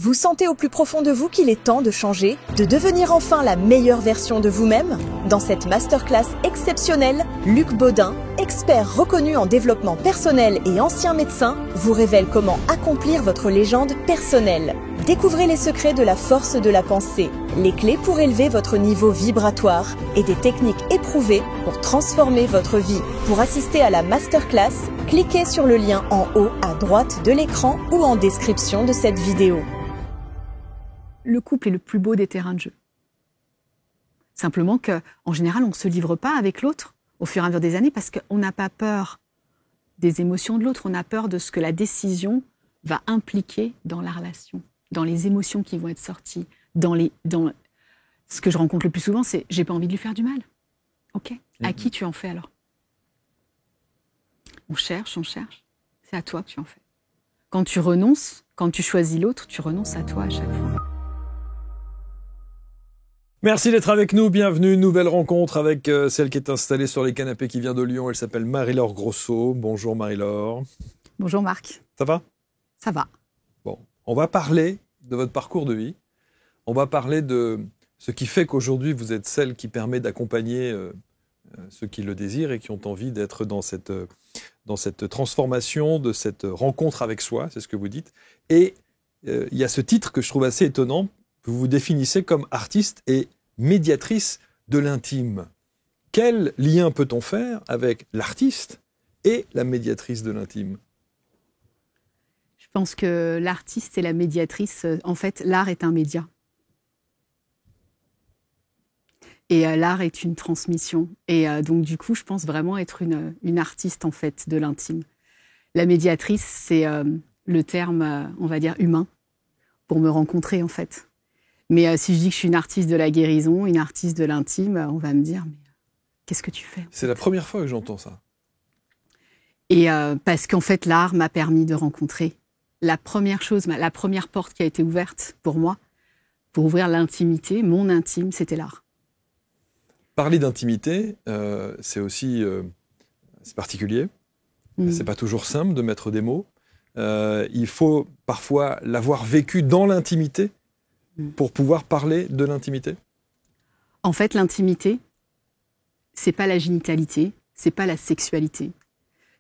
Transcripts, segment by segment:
Vous sentez au plus profond de vous qu'il est temps de changer, de devenir enfin la meilleure version de vous-même? Dans cette masterclass exceptionnelle, Luc Baudin, expert reconnu en développement personnel et ancien médecin, vous révèle comment accomplir votre légende personnelle. Découvrez les secrets de la force de la pensée, les clés pour élever votre niveau vibratoire et des techniques éprouvées pour transformer votre vie. Pour assister à la masterclass, cliquez sur le lien en haut à droite de l'écran ou en description de cette vidéo. Le couple est le plus beau des terrains de jeu. Simplement qu'en général, on ne se livre pas avec l'autre au fur et à mesure des années parce qu'on n'a pas peur des émotions de l'autre, on a peur de ce que la décision va impliquer dans la relation, dans les émotions qui vont être sorties, dans ce que je rencontre le plus souvent, c'est « j'ai pas envie de lui faire du mal ». Ok, à qui tu en fais alors? On cherche, c'est à toi que tu en fais. Quand tu renonces, quand tu choisis l'autre, tu renonces à toi à chaque fois. Merci d'être avec nous, bienvenue, nouvelle rencontre avec celle qui est installée sur les canapés qui vient de Lyon, elle s'appelle Marie-Laure Grosso. Bonjour Marie-Laure. Bonjour Marc. Ça va? Ça va. Bon, on va parler de votre parcours de vie, on va parler de ce qui fait qu'aujourd'hui vous êtes celle qui permet d'accompagner ceux qui le désirent et qui ont envie d'être dans cette transformation, de cette rencontre avec soi, c'est ce que vous dites. Et il y a ce titre que je trouve assez étonnant, que vous vous définissez comme artiste et médiatrice de l'intime. Quel lien peut-on faire avec l'artiste et la médiatrice de l'intime? Je pense que l'artiste et la médiatrice, en fait, l'art est un média. Et l'art est une transmission. Et donc, du coup, je pense vraiment être une artiste, en fait, de l'intime. La médiatrice, c'est le terme, on va dire, humain, pour me rencontrer, en fait. Mais si je dis que je suis une artiste de la guérison, une artiste de l'intime, on va me dire, mais qu'est-ce que tu fais? C'est la première fois que j'entends ça. Et parce qu'en fait, l'art m'a permis de rencontrer. La première chose, la première porte qui a été ouverte pour moi, pour ouvrir l'intimité, mon intime, c'était l'art. Parler d'intimité, c'est aussi c'est particulier. C'est pas toujours simple de mettre des mots. Il faut parfois l'avoir vécu dans l'intimité pour pouvoir parler de l'intimité. En fait, l'intimité, c'est pas la génitalité, c'est pas la sexualité.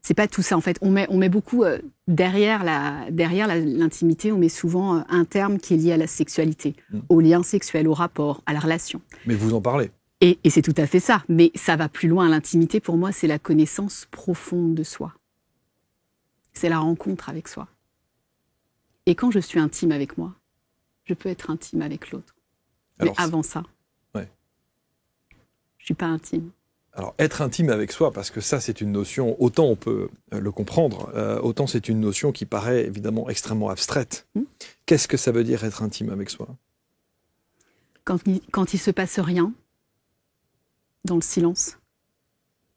C'est pas tout ça. En fait, on met beaucoup derrière l'intimité, on met souvent un terme qui est lié à la sexualité, au lien sexuel, au rapport, à la relation. Mais vous en parlez. Et c'est tout à fait ça. Mais ça va plus loin. L'intimité, pour moi, c'est la connaissance profonde de soi. C'est la rencontre avec soi. Et quand je suis intime avec moi, je peux être intime avec l'autre. Mais avant ça, ouais. Je suis pas intime. Alors, être intime avec soi, parce que ça, c'est une notion, autant on peut le comprendre, autant c'est une notion qui paraît évidemment extrêmement abstraite. Qu'est-ce que ça veut dire être intime avec soi? Quand il se passe rien, dans le silence,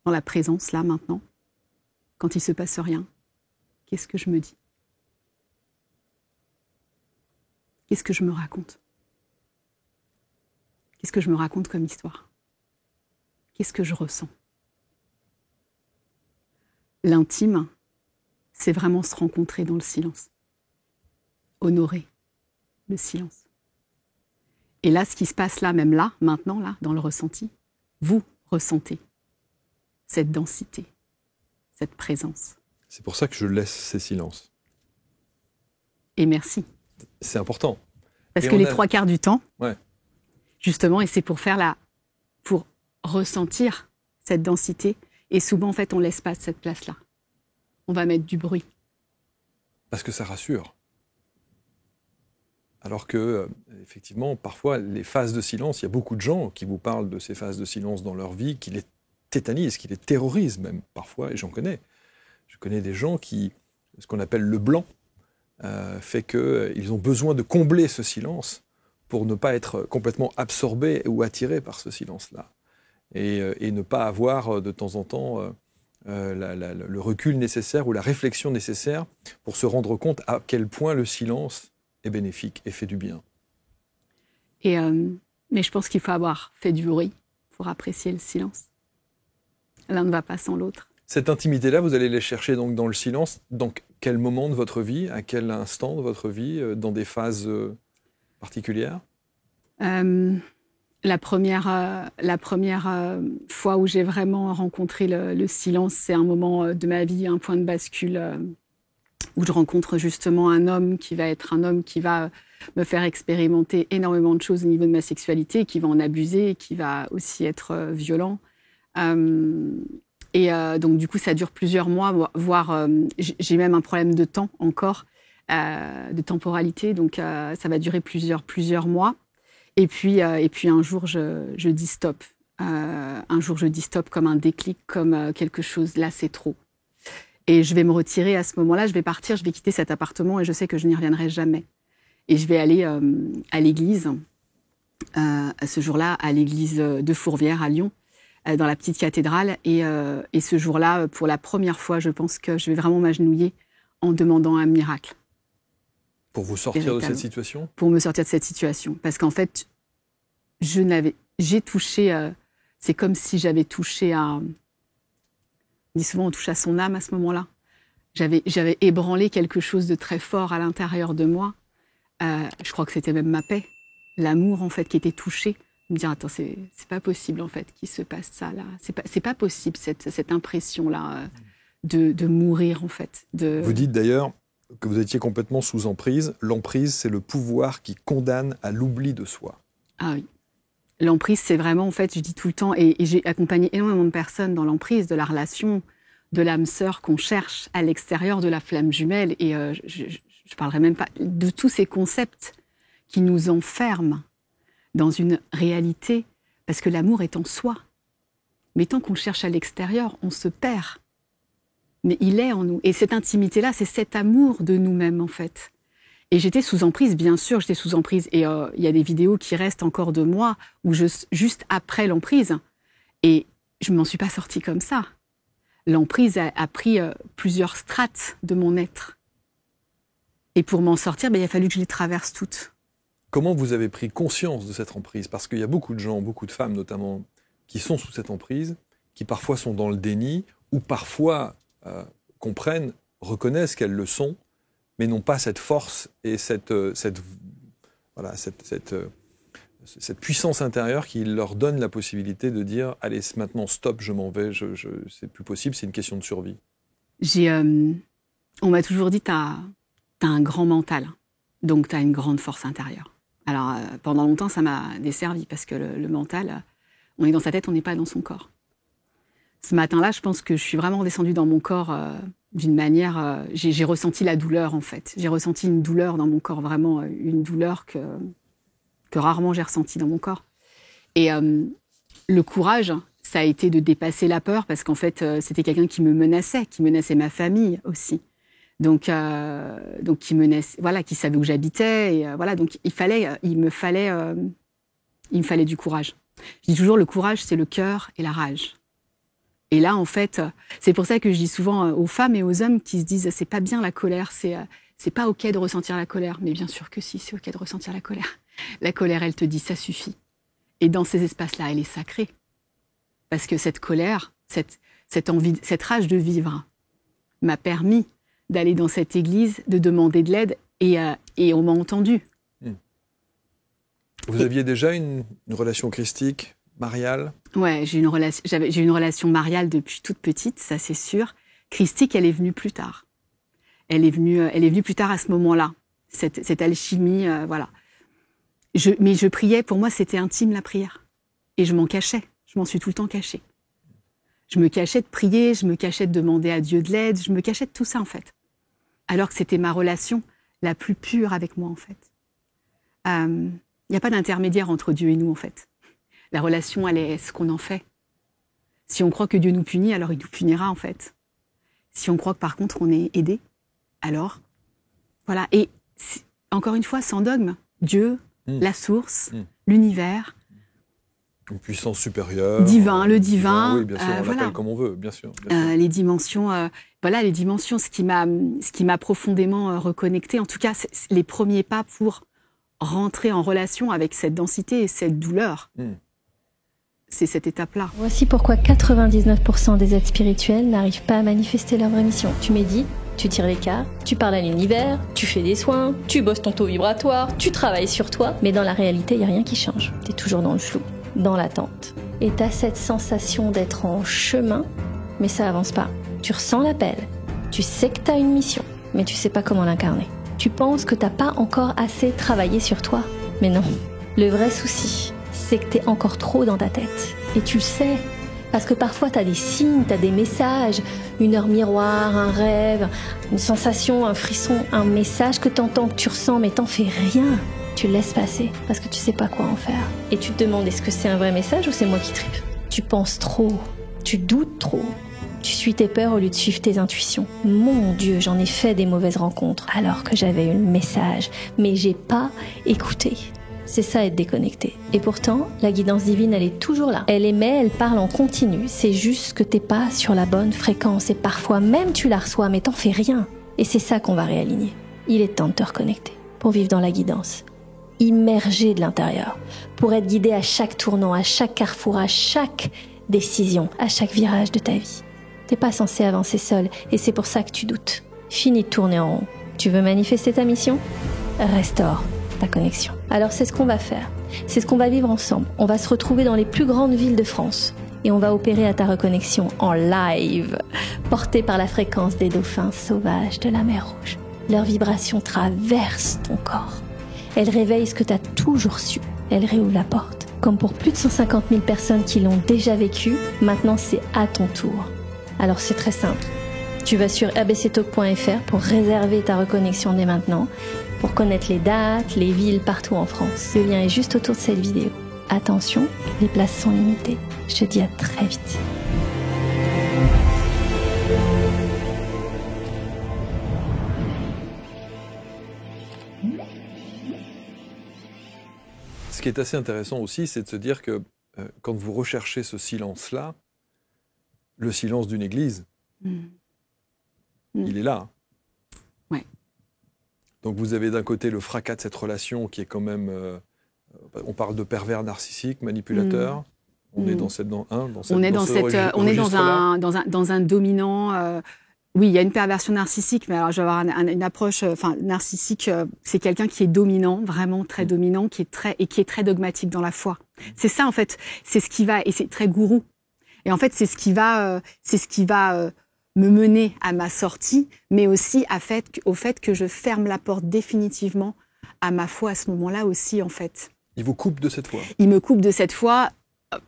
dans la présence, là, maintenant, quand il se passe rien, qu'est-ce que je me dis? Qu'est-ce que je me raconte? Qu'est-ce que je me raconte comme histoire? Qu'est-ce que je ressens? L'intime, c'est vraiment se rencontrer dans le silence. Honorer le silence. Et là, ce qui se passe là, même là, maintenant, là, dans le ressenti, vous ressentez cette densité, cette présence. C'est pour ça que je laisse ces silences. Et merci. C'est important. Parce que les 3/4 du temps, ouais. Justement, et c'est pour ressentir cette densité. Et souvent, en fait, on ne laisse pas cette place-là. On va mettre du bruit. Parce que ça rassure. Alors que, effectivement, parfois, les phases de silence, il y a beaucoup de gens qui vous parlent de ces phases de silence dans leur vie, qui les tétanisent, qui les terrorisent même, parfois, et j'en connais. Je connais des gens qui, ce qu'on appelle le blanc, fait qu'ils ont besoin de combler ce silence pour ne pas être complètement absorbés ou attirés par ce silence-là. Et ne pas avoir de temps en temps le recul nécessaire ou la réflexion nécessaire pour se rendre compte à quel point le silence est bénéfique et fait du bien. Mais je pense qu'il faut avoir fait du bruit pour apprécier le silence. L'un ne va pas sans l'autre. Cette intimité-là, vous allez les chercher donc dans le silence. Donc, quel moment de votre vie, à quel instant de votre vie, dans des phases particulières? La première fois où j'ai vraiment rencontré le silence, c'est un moment de ma vie, un point de bascule où je rencontre justement un homme qui va être un homme qui va me faire expérimenter énormément de choses au niveau de ma sexualité, qui va en abuser, qui va aussi être violent. Donc du coup, ça dure plusieurs mois, voire j'ai même un problème de temps encore, de temporalité, donc ça va durer plusieurs mois. Et puis un jour, je dis stop. Un jour, je dis stop comme un déclic, comme quelque chose, là, c'est trop. Et je vais me retirer à ce moment-là, je vais partir, je vais quitter cet appartement et je sais que je n'y reviendrai jamais. Et je vais aller à l'église, ce jour-là, à l'église de Fourvière, à Lyon, dans la petite cathédrale. Et ce jour-là, pour la première fois, je pense que je vais vraiment m'agenouiller en demandant un miracle. Pour vous sortir de cette situation? Pour me sortir de cette situation. Parce qu'en fait, j'ai touché, c'est comme si j'avais touché à... On dit souvent, on touche à son âme à ce moment-là. J'avais ébranlé quelque chose de très fort à l'intérieur de moi. Je crois que c'était même ma paix, l'amour en fait qui était touché. Me dire attends, c'est pas possible en fait qu'il se passe ça là. C'est pas possible cette impression là de mourir en fait. Vous dites d'ailleurs que vous étiez complètement sous emprise. L'emprise, c'est le pouvoir qui condamne à l'oubli de soi. Ah oui. L'emprise, c'est vraiment, en fait, je dis tout le temps, et j'ai accompagné énormément de personnes dans l'emprise, de la relation, de l'âme sœur qu'on cherche à l'extérieur de la flamme jumelle. Et je parlerai même pas de tous ces concepts qui nous enferment dans une réalité, parce que l'amour est en soi. Mais tant qu'on le cherche à l'extérieur, on se perd. Mais il est en nous. Et cette intimité-là, c'est cet amour de nous-mêmes, en fait. Et j'étais sous emprise, bien sûr, j'étais sous emprise. Et il y a des vidéos qui restent encore de moi, où juste après l'emprise, et je ne m'en suis pas sortie comme ça. L'emprise a pris plusieurs strates de mon être. Et pour m'en sortir, il a fallu que je les traverse toutes. Comment vous avez pris conscience de cette emprise? Parce qu'il y a beaucoup de gens, beaucoup de femmes notamment, qui sont sous cette emprise, qui parfois sont dans le déni, ou parfois comprennent, reconnaissent qu'elles le sont, mais n'ont pas cette force et cette puissance intérieure qui leur donne la possibilité de dire « Allez, maintenant, stop, je m'en vais, c'est plus possible, c'est une question de survie ». On m'a toujours dit « T'as un grand mental, donc t'as une grande force intérieure ». Alors, pendant longtemps, ça m'a desservi, parce que le mental, on est dans sa tête, on n'est pas dans son corps. Ce matin-là, je pense que je suis vraiment redescendue dans mon corps d'une manière... j'ai ressenti la douleur, en fait. J'ai ressenti une douleur dans mon corps, vraiment une douleur que rarement j'ai ressentie dans mon corps. Et le courage, ça a été de dépasser la peur, parce qu'en fait, c'était quelqu'un qui menaçait ma famille aussi. Donc qui menaçait, voilà, qui savait où j'habitais. Et voilà, donc il me fallait du courage. Je dis toujours, le courage, c'est le cœur et la rage. Et là, en fait, c'est pour ça que je dis souvent aux femmes et aux hommes qui se disent « c'est pas bien la colère, c'est pas ok de ressentir la colère ». Mais bien sûr que si, c'est ok de ressentir la colère. La colère, elle te dit « ça suffit ». Et dans ces espaces-là, elle est sacrée. Parce que cette colère, cette envie, cette rage de vivre m'a permis d'aller dans cette église, de demander de l'aide, et on m'a entendu. Vous aviez déjà une relation christique, mariale? Ouais, j'ai une relation mariale depuis toute petite, ça c'est sûr. Christique, elle est venue plus tard. Elle est venue plus tard à ce moment-là. Cette alchimie, voilà. Mais je priais, pour moi c'était intime la prière. Et je m'en cachais, je m'en suis tout le temps cachée. Je me cachais de prier, je me cachais de demander à Dieu de l'aide, je me cachais de tout ça en fait. Alors que c'était ma relation la plus pure avec moi en fait. Il n'y a pas d'intermédiaire entre Dieu et nous en fait. La relation, elle est ce qu'on en fait. Si on croit que Dieu nous punit, alors il nous punira en fait. Si on croit que par contre on est aidé, alors voilà. Et encore une fois, sans dogme, Dieu, la source, l'univers, une puissance supérieure, divin, le divin. Oui, bien sûr, on l'appelle comme on veut, bien sûr. Les dimensions, voilà, les dimensions, ce qui m'a profondément reconnectée. En tout cas, c'est les premiers pas pour rentrer en relation avec cette densité et cette douleur. C'est cette étape-là. Voici pourquoi 99% des aides spirituelles n'arrivent pas à manifester leur vraie mission. Tu médites, Tu tires les cartes, tu parles à l'univers, tu fais des soins, tu bosses ton taux vibratoire, tu travailles sur toi, mais dans la réalité, il n'y a rien qui change. T'es toujours dans le flou, dans l'attente. Et t'as cette sensation d'être en chemin, mais ça avance pas. Tu ressens l'appel, tu sais que t'as une mission, mais tu sais pas comment l'incarner. Tu penses que t'as pas encore assez travaillé sur toi, mais non. Le vrai souci, c'est que t'es encore trop dans ta tête. Et tu le sais. Parce que parfois, t'as des signes, t'as des messages, une heure miroir, un rêve, une sensation, un frisson, un message que t'entends, que tu ressens, mais t'en fais rien. Tu le laisses passer parce que tu sais pas quoi en faire. Et tu te demandes, est-ce que c'est un vrai message ou c'est moi qui tripe ? Tu penses trop, tu doutes trop. Tu suis tes peurs au lieu de suivre tes intuitions. Mon Dieu, j'en ai fait des mauvaises rencontres alors que j'avais eu le message, mais j'ai pas écouté. C'est ça, être déconnecté. Et pourtant, la guidance divine, elle est toujours là. Elle émet, elle parle en continu. C'est juste que t'es pas sur la bonne fréquence. Et parfois, même tu la reçois, mais t'en fais rien. Et c'est ça qu'on va réaligner. Il est temps de te reconnecter pour vivre dans la guidance. Immergé de l'intérieur. Pour être guidé à chaque tournant, à chaque carrefour, à chaque décision, à chaque virage de ta vie. T'es pas censé avancer seul. Et c'est pour ça que tu doutes. Fini de tourner en rond. Tu veux manifester ta mission ? Restaure ta connexion. Alors c'est ce qu'on va faire. C'est ce qu'on va vivre ensemble. On va se retrouver dans les plus grandes villes de France. Et on va opérer à ta reconnexion en live, portée par la fréquence des dauphins sauvages de la mer Rouge. Leurs vibrations traversent ton corps. Elles réveillent ce que tu as toujours su. Elles réouvrent la porte. Comme pour plus de 150 000 personnes qui l'ont déjà vécu, maintenant c'est à ton tour. Alors c'est très simple. Tu vas sur abctalk.fr pour réserver ta reconnexion dès maintenant, pour connaître les dates, les villes partout en France. Le lien est juste autour de cette vidéo. Attention, les places sont limitées. Je te dis à très vite. Ce qui est assez intéressant aussi, c'est de se dire que quand vous recherchez ce silence-là, le silence d'une église, il est là. Ouais. Donc vous avez d'un côté le fracas de cette relation qui est quand même... on parle de pervers narcissique, manipulateur. On est dans un dominant... oui, il y a une perversion narcissique, mais alors je vais avoir une approche... narcissique, c'est quelqu'un qui est dominant, vraiment très dominant, qui est très dogmatique dans la foi. C'est ça, en fait. C'est ce qui va... Et c'est très gourou. Et en fait, c'est ce qui va me mener à ma sortie, mais aussi au fait que je ferme la porte définitivement à ma foi à ce moment-là aussi, en fait. Il vous coupe de cette foi. Il me coupe de cette foi.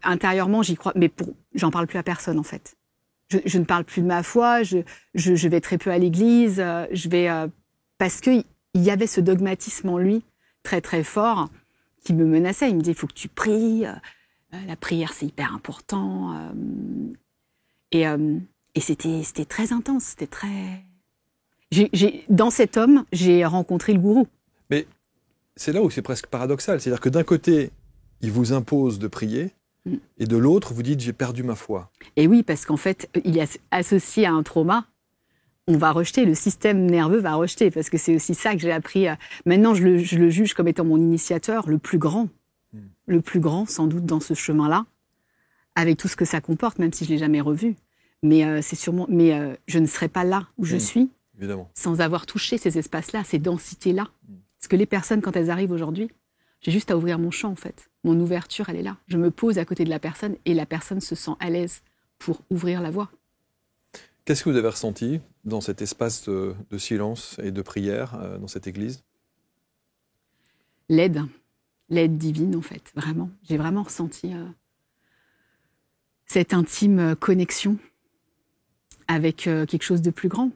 Intérieurement, j'y crois, mais j'en parle plus à personne, en fait. Je ne parle plus de ma foi, je vais très peu à l'église, parce qu'il y avait ce dogmatisme en lui, très très fort, qui me menaçait. Il me disait, il faut que tu pries, la prière c'est hyper important. Et c'était très intense, c'était très... Dans cet homme, j'ai rencontré le gourou. Mais c'est là où c'est presque paradoxal. C'est-à-dire que d'un côté, il vous impose de prier, et de l'autre, vous dites, j'ai perdu ma foi. Et oui, parce qu'en fait, il est associé à un trauma. On va rejeter, le système nerveux va rejeter, parce que c'est aussi ça que j'ai appris. Maintenant, je le juge comme étant mon initiateur, le plus grand sans doute dans ce chemin-là, avec tout ce que ça comporte, même si je ne l'ai jamais revu. Mais je ne serais pas là où je suis, évidemment, sans avoir touché ces espaces-là, ces densités-là. Parce que les personnes, quand elles arrivent aujourd'hui, j'ai juste à ouvrir mon champ, en fait. Mon ouverture, elle est là. Je me pose à côté de la personne et la personne se sent à l'aise pour ouvrir la voie. Qu'est-ce que vous avez ressenti dans cet espace de silence et de prière dans cette église ? L'aide divine, en fait, vraiment. J'ai vraiment ressenti cette intime connexion avec quelque chose de plus grand.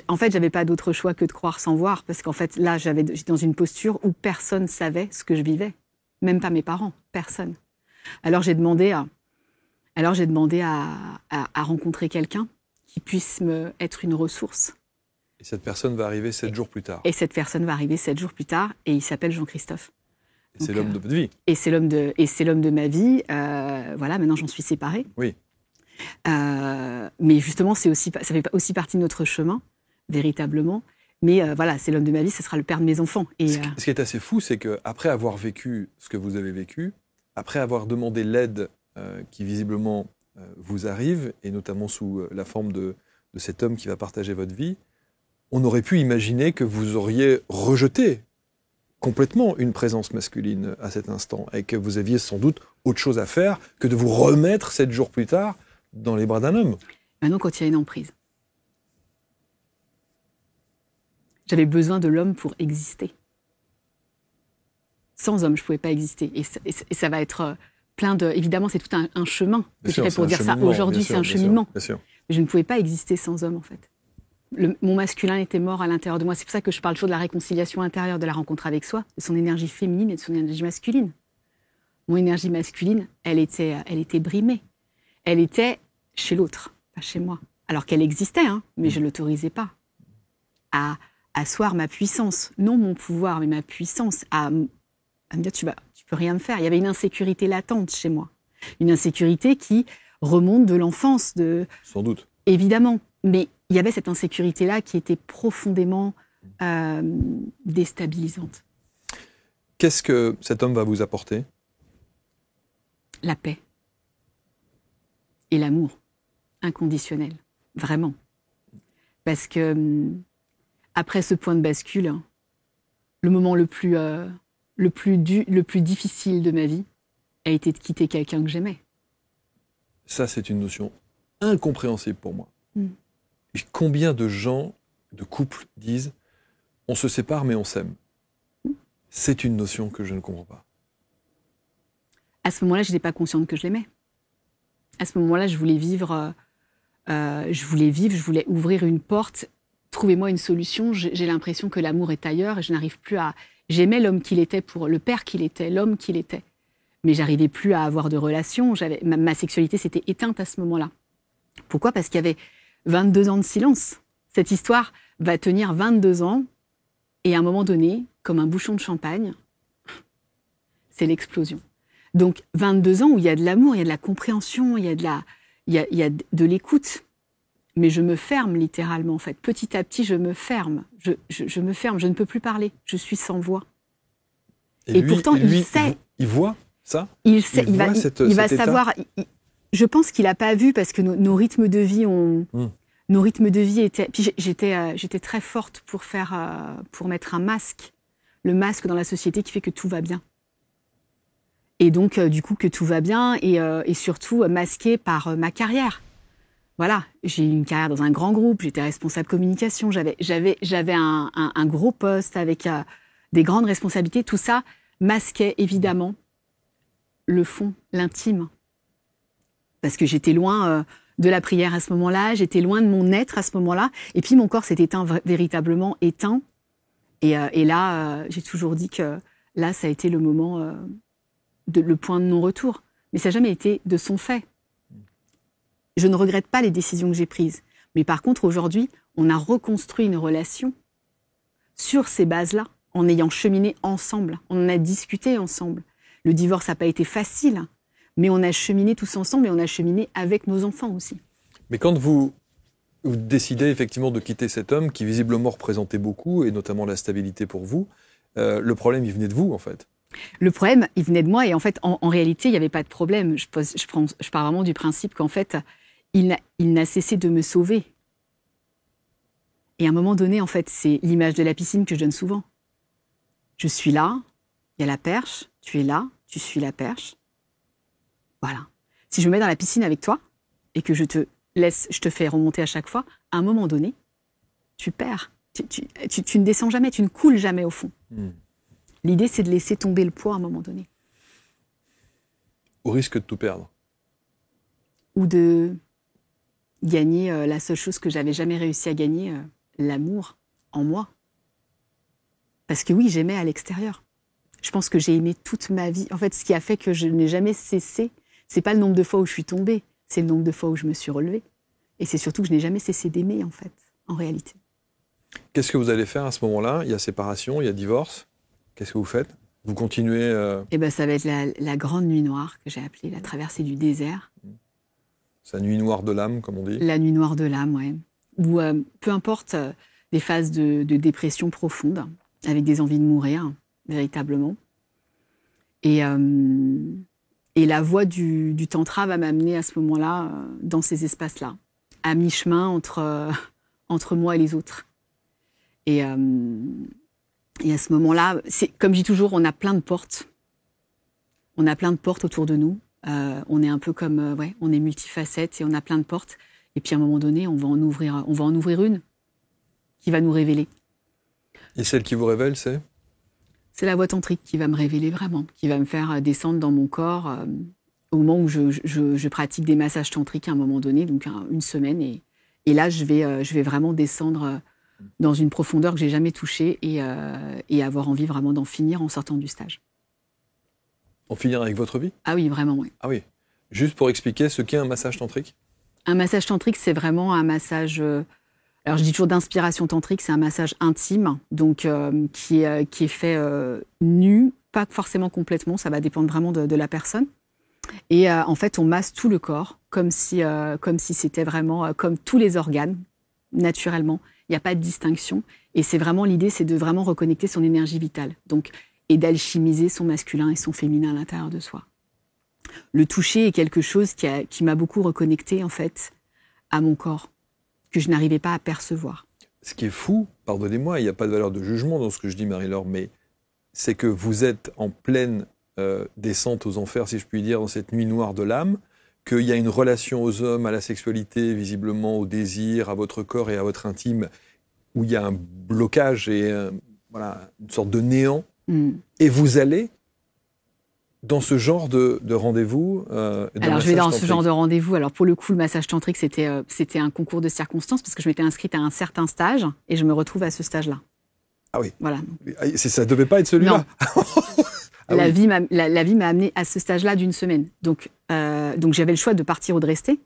En fait, j'avais pas d'autre choix que de croire sans voir, parce qu'en fait, là, j'étais dans une posture où personne savait ce que je vivais, même pas mes parents, personne. Alors j'ai demandé à rencontrer quelqu'un qui puisse être une ressource. Et cette personne va arriver 7 jours plus tard. Et cette personne va arriver 7 jours plus tard, et il s'appelle Jean-Christophe. Et c'est l'homme de votre vie. Et c'est l'homme de ma vie. Voilà, maintenant j'en suis séparée. Oui. Mais justement, ça fait aussi partie de notre chemin, véritablement. Mais voilà, c'est l'homme de ma vie, ce sera le père de mes enfants. Et, ce qui est assez fou, c'est qu'après avoir vécu ce que vous avez vécu, après avoir demandé l'aide qui visiblement vous arrive, et notamment sous la forme de de cet homme qui va partager votre vie, on aurait pu imaginer que vous auriez rejeté complètement une présence masculine à cet instant et que vous aviez sans doute autre chose à faire que de vous remettre 7 jours plus tard dans les bras d'un homme. Maintenant, quand il y a une emprise, j'avais besoin de l'homme pour exister. Sans homme, je ne pouvais pas exister. Et ça va être plein de... Évidemment, c'est tout un chemin que j'ai fait pour dire ça. Aujourd'hui, c'est un cheminement. Bien sûr. Mais je ne pouvais pas exister sans homme, en fait. Mon masculin était mort à l'intérieur de moi. C'est pour ça que je parle toujours de la réconciliation intérieure, de la rencontre avec soi, de son énergie féminine et de son énergie masculine. Mon énergie masculine, elle était brimée. Elle était chez l'autre, pas chez moi. Alors qu'elle existait, hein, mais je ne l'autorisais pas à asseoir ma puissance. Non mon pouvoir, mais ma puissance à me dire tu peux rien me faire. Il y avait une insécurité latente chez moi. Une insécurité qui remonte de l'enfance. Sans doute. Évidemment. Mais il y avait cette insécurité-là qui était profondément déstabilisante. Qu'est-ce que cet homme va vous apporter ? La paix. Et l'amour. Inconditionnel. Vraiment. Parce que après ce point de bascule, le moment le plus difficile de ma vie a été de quitter quelqu'un que j'aimais. Ça, c'est une notion incompréhensible pour moi. Et combien de gens, de couples, disent « on se sépare mais on s'aime ». C'est une notion que je ne comprends pas. À ce moment-là, je n'étais pas consciente que je l'aimais. À ce moment-là, je voulais vivre, je voulais ouvrir une porte. Trouvez-moi une solution. J'ai l'impression que l'amour est ailleurs et je n'arrive plus à... J'aimais l'homme qu'il était, pour le père qu'il était, l'homme qu'il était. Mais j'arrivais plus à avoir de relation. Ma sexualité s'était éteinte à ce moment-là. Pourquoi ? Parce qu'il y avait 22 ans de silence. Cette histoire va tenir 22 ans et à un moment donné, comme un bouchon de champagne, c'est l'explosion. Donc 22 ans où il y a de l'amour, il y a de la compréhension, il y a de l'écoute. Mais je me ferme littéralement, en fait. Petit à petit, je me ferme. Je me ferme, je ne peux plus parler. Je suis sans voix. Et lui, pourtant, il sait. Il voit ça ? Il sait, il va savoir. Je pense qu'il n'a pas vu parce que nos rythmes de vie nos rythmes de vie étaient... Puis j'étais très forte pour mettre un masque. Le masque dans la société qui fait que tout va bien. Et donc, du coup, que tout va bien et surtout masqué par ma carrière. Voilà, j'ai eu une carrière dans un grand groupe, j'étais responsable communication, j'avais un gros poste avec des grandes responsabilités. Tout ça masquait évidemment le fond, l'intime. Parce que j'étais loin de la prière à ce moment-là, j'étais loin de mon être à ce moment-là. Et puis mon corps s'est véritablement éteint. Et là, j'ai toujours dit que là, ça a été le moment, le point de non-retour. Mais ça n'a jamais été de son fait. Je ne regrette pas les décisions que j'ai prises. Mais par contre, aujourd'hui, on a reconstruit une relation sur ces bases-là, en ayant cheminé ensemble. On en a discuté ensemble. Le divorce n'a pas été facile, mais on a cheminé tous ensemble et on a cheminé avec nos enfants aussi. Mais quand vous décidez effectivement de quitter cet homme qui visiblement représentait beaucoup, et notamment la stabilité pour vous, le problème, il venait de vous, en fait. Le problème, il venait de moi, et en fait, en réalité, il n'y avait pas de problème. Je pars vraiment du principe qu'en fait, il n'a cessé de me sauver. Et à un moment donné, en fait, c'est l'image de la piscine que je donne souvent. Je suis là, il y a la perche, tu es là, tu suis la perche. Voilà. Si je me mets dans la piscine avec toi, et que je te fais remonter à chaque fois, à un moment donné, tu perds. Tu ne descends jamais, tu ne coules jamais au fond. L'idée, c'est de laisser tomber le poids à un moment donné. Au risque de tout perdre. Ou de gagner la seule chose que j'avais jamais réussi à gagner, l'amour en moi. Parce que oui, j'aimais à l'extérieur. Je pense que j'ai aimé toute ma vie. En fait, ce qui a fait que je n'ai jamais cessé, c'est pas le nombre de fois où je suis tombée, c'est le nombre de fois où je me suis relevée. Et c'est surtout que je n'ai jamais cessé d'aimer, en fait, en réalité. Qu'est-ce que vous allez faire à ce moment-là ? Il y a séparation, il y a divorce. Qu'est-ce que vous faites ? Vous continuez Eh ben, ça va être la grande nuit noire, que j'ai appelée la traversée du désert. C'est la nuit noire de l'âme, comme on dit. La nuit noire de l'âme, ouais. Ou peu importe, des phases de dépression profonde, avec des envies de mourir, véritablement. Et la voie du tantra va m'amener à ce moment-là dans ces espaces-là. à mi-chemin entre moi et les autres. Et à ce moment-là, comme je dis toujours, on a plein de portes. On a plein de portes autour de nous. On est un peu comme, on est multifacette et on a plein de portes. Et puis à un moment donné, on va en ouvrir une qui va nous révéler. Et celle qui vous révèle, c'est ? C'est la voie tantrique qui va me révéler vraiment, qui va me faire descendre dans mon corps au moment où je pratique des massages tantriques à un moment donné, donc une semaine. Et là, je vais vraiment descendre dans une profondeur que j'ai jamais touchée et avoir envie vraiment d'en finir en sortant du stage. En finir avec votre vie ? Ah oui, vraiment, oui. Ah oui. Juste pour expliquer ce qu'est un massage tantrique ? Un massage tantrique, c'est vraiment un massage... alors je dis toujours d'inspiration tantrique, c'est un massage intime, donc qui est fait nu, pas forcément complètement, ça va dépendre vraiment de la personne. Et en fait, on masse tout le corps, comme si c'était vraiment comme tous les organes, naturellement. Il n'y a pas de distinction. Et c'est vraiment l'idée, c'est de vraiment reconnecter son énergie vitale. Donc, et d'alchimiser son masculin et son féminin à l'intérieur de soi. Le toucher est quelque chose qui m'a beaucoup reconnecté en fait à mon corps, que je n'arrivais pas à percevoir. Ce qui est fou, pardonnez-moi, il n'y a pas de valeur de jugement dans ce que je dis, Marie-Laure, mais c'est que vous êtes en pleine descente aux enfers, si je puis dire, dans cette nuit noire de l'âme, qu'il y a une relation aux hommes, à la sexualité, visiblement au désir, à votre corps et à votre intime, où il y a un blocage et une sorte de néant. Et vous allez dans ce genre de rendez-vous. Alors je vais dans ce genre de rendez-vous. Alors pour le coup, le massage tantrique, c'était un concours de circonstances parce que je m'étais inscrite à un certain stage et je me retrouve à ce stage-là. Ah oui. Voilà. Ça ne devait pas être celui-là. La vie m'a amenée à ce stage-là d'une semaine. Donc j'avais le choix de partir ou de rester.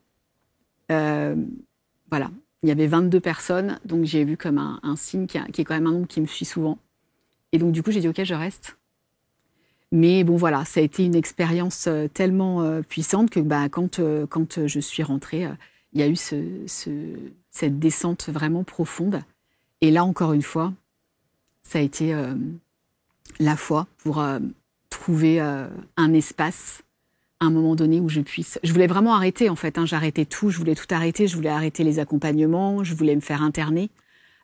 Voilà. Il y avait 22 personnes, donc j'ai vu comme un signe qui est quand même un nombre qui me suit souvent. Et donc, du coup, j'ai dit, OK, je reste. Mais bon, voilà, ça a été une expérience tellement puissante que quand je suis rentrée, il y a eu cette descente vraiment profonde. Et là, encore une fois, ça a été la foi pour trouver un espace, à un moment donné où je puisse... Je voulais vraiment arrêter, en fait. J'arrêtais tout, je voulais tout arrêter. Je voulais arrêter les accompagnements, je voulais me faire interner.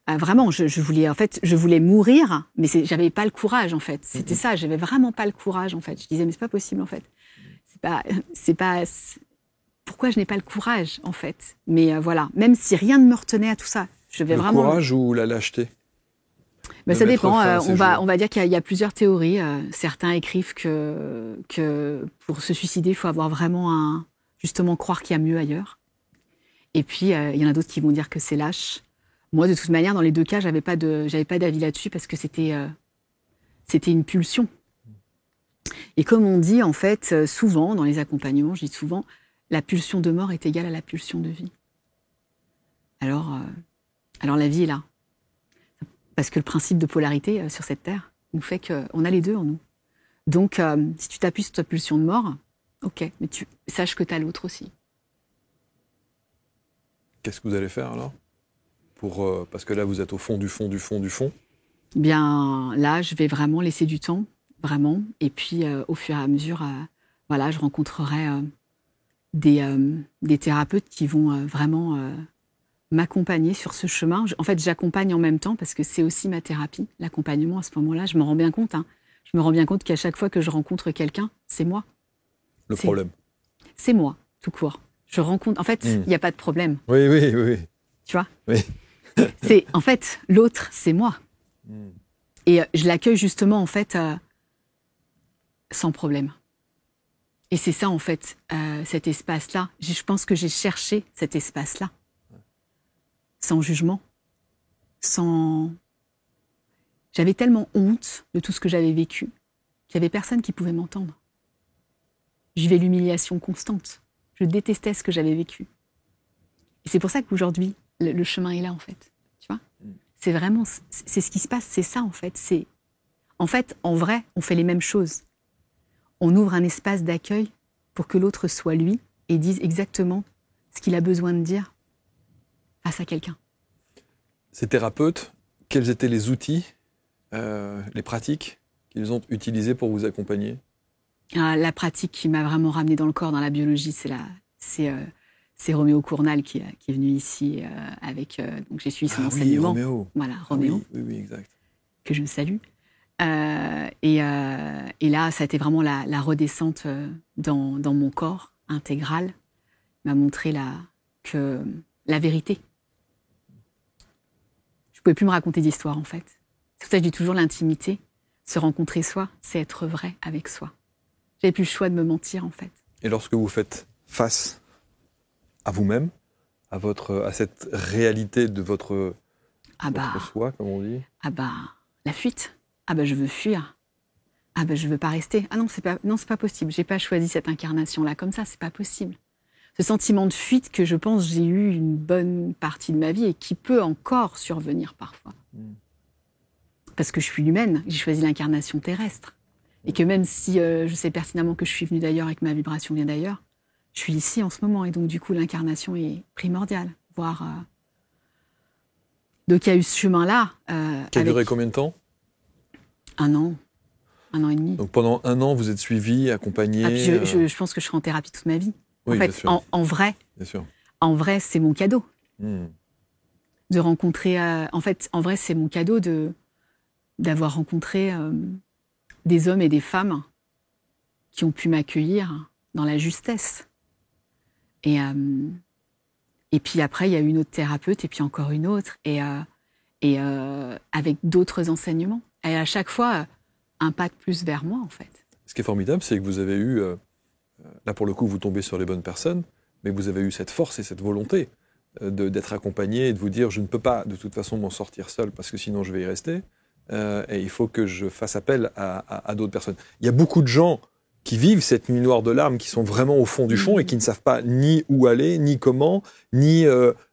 Vraiment, je voulais mourir, mais j'avais pas le courage, en fait. C'était ça, j'avais vraiment pas le courage, en fait. Je disais, mais c'est pas possible, en fait. Pourquoi je n'ai pas le courage, en fait? Mais voilà, même si rien ne me retenait à tout ça, je vais vraiment... Le courage ou la lâcheté? Ça dépend. On va dire qu'il y a plusieurs théories. Certains écrivent que pour se suicider, il faut avoir vraiment justement croire qu'il y a mieux ailleurs. Et puis, il y en a d'autres qui vont dire que c'est lâche. Moi, de toute manière, dans les deux cas, j'avais pas d'avis là-dessus parce que c'était une pulsion. Et comme on dit, en fait, souvent, dans les accompagnements, je dis souvent, la pulsion de mort est égale à la pulsion de vie. Alors la vie est là. Parce que le principe de polarité sur cette terre nous fait qu'on a les deux en nous. Donc, si tu t'appuies sur ta pulsion de mort, ok, mais sache que tu as l'autre aussi. Qu'est-ce que vous allez faire alors? Parce que là, vous êtes au fond du fond du fond du fond. Bien, là, je vais vraiment laisser du temps, vraiment. Et puis, au fur et à mesure, je rencontrerai des thérapeutes qui vont vraiment m'accompagner sur ce chemin. En fait, j'accompagne en même temps parce que c'est aussi ma thérapie, l'accompagnement à ce moment-là. Je me rends bien compte. Je me rends bien compte qu'à chaque fois que je rencontre quelqu'un, c'est moi. Le problème. C'est moi, tout court. Je rencontre... En fait, il n'y a pas de problème. Oui. Tu vois? Oui. En fait, l'autre, c'est moi. Et je l'accueille justement, en fait, sans problème. Et c'est ça, en fait, cet espace-là. Je pense que j'ai cherché cet espace-là. Sans jugement. J'avais tellement honte de tout ce que j'avais vécu qu'il n'y avait personne qui pouvait m'entendre. Je vivais l'humiliation constante. Je détestais ce que j'avais vécu. Et c'est pour ça qu'aujourd'hui, le chemin est là, en fait. Tu vois? C'est vraiment... C'est ce qui se passe, c'est ça, en fait. En fait, en vrai, on fait les mêmes choses. On ouvre un espace d'accueil pour que l'autre soit lui et dise exactement ce qu'il a besoin de dire face à quelqu'un. Ces thérapeutes, quels étaient les outils, les pratiques qu'ils ont utilisées pour vous accompagner? La pratique qui m'a vraiment ramenée dans le corps, dans la biologie, c'est C'est Roméo Cournal qui est venu ici avec... donc j'ai suivi son enseignement. Oui, Roméo. Voilà, Roméo. Oui, exact. Que je salue. Et là, ça a été vraiment la redescente dans mon corps intégral. Il m'a montré la vérité. Je ne pouvais plus me raconter d'histoire, en fait. C'est pour ça que je dis toujours l'intimité. Se rencontrer soi, c'est être vrai avec soi. J'avais plus le choix de me mentir, en fait. Et lorsque vous faites face à vous-même, à cette réalité de votre soi, comme on dit. La fuite. Je veux fuir. Je veux pas rester. Non, c'est pas possible. J'ai pas choisi cette incarnation-là comme ça, c'est pas possible. Ce sentiment de fuite que je pense j'ai eu une bonne partie de ma vie et qui peut encore survenir parfois. Parce que je suis humaine, j'ai choisi l'incarnation terrestre. Et que même si je sais pertinemment que je suis venue d'ailleurs et que ma vibration vient d'ailleurs, je suis ici en ce moment. Et donc, du coup, l'incarnation est primordiale. Donc, il y a eu ce chemin-là. Qui a duré combien de temps ? 1 an. 1 an et demi. Donc, pendant 1 an, vous êtes suivi, accompagné je pense que je serai en thérapie toute ma vie. Oui, en fait, en vrai, bien sûr. En vrai, c'est mon cadeau. De rencontrer... en vrai, c'est mon cadeau d'avoir rencontré des hommes et des femmes qui ont pu m'accueillir dans la justesse. Et puis après, il y a eu une autre thérapeute, et puis encore une autre, et avec d'autres enseignements. Et à chaque fois, un pas de plus vers moi, en fait. Ce qui est formidable, c'est que vous avez eu... là, pour le coup, vous tombez sur les bonnes personnes, mais vous avez eu cette force et cette volonté d'être accompagné et de vous dire, je ne peux pas, de toute façon, m'en sortir seul, parce que sinon, je vais y rester. Et il faut que je fasse appel à d'autres personnes. Il y a beaucoup de gens qui vivent cette nuit noire de larmes, qui sont vraiment au fond du fond et qui ne savent pas ni où aller, ni comment, ni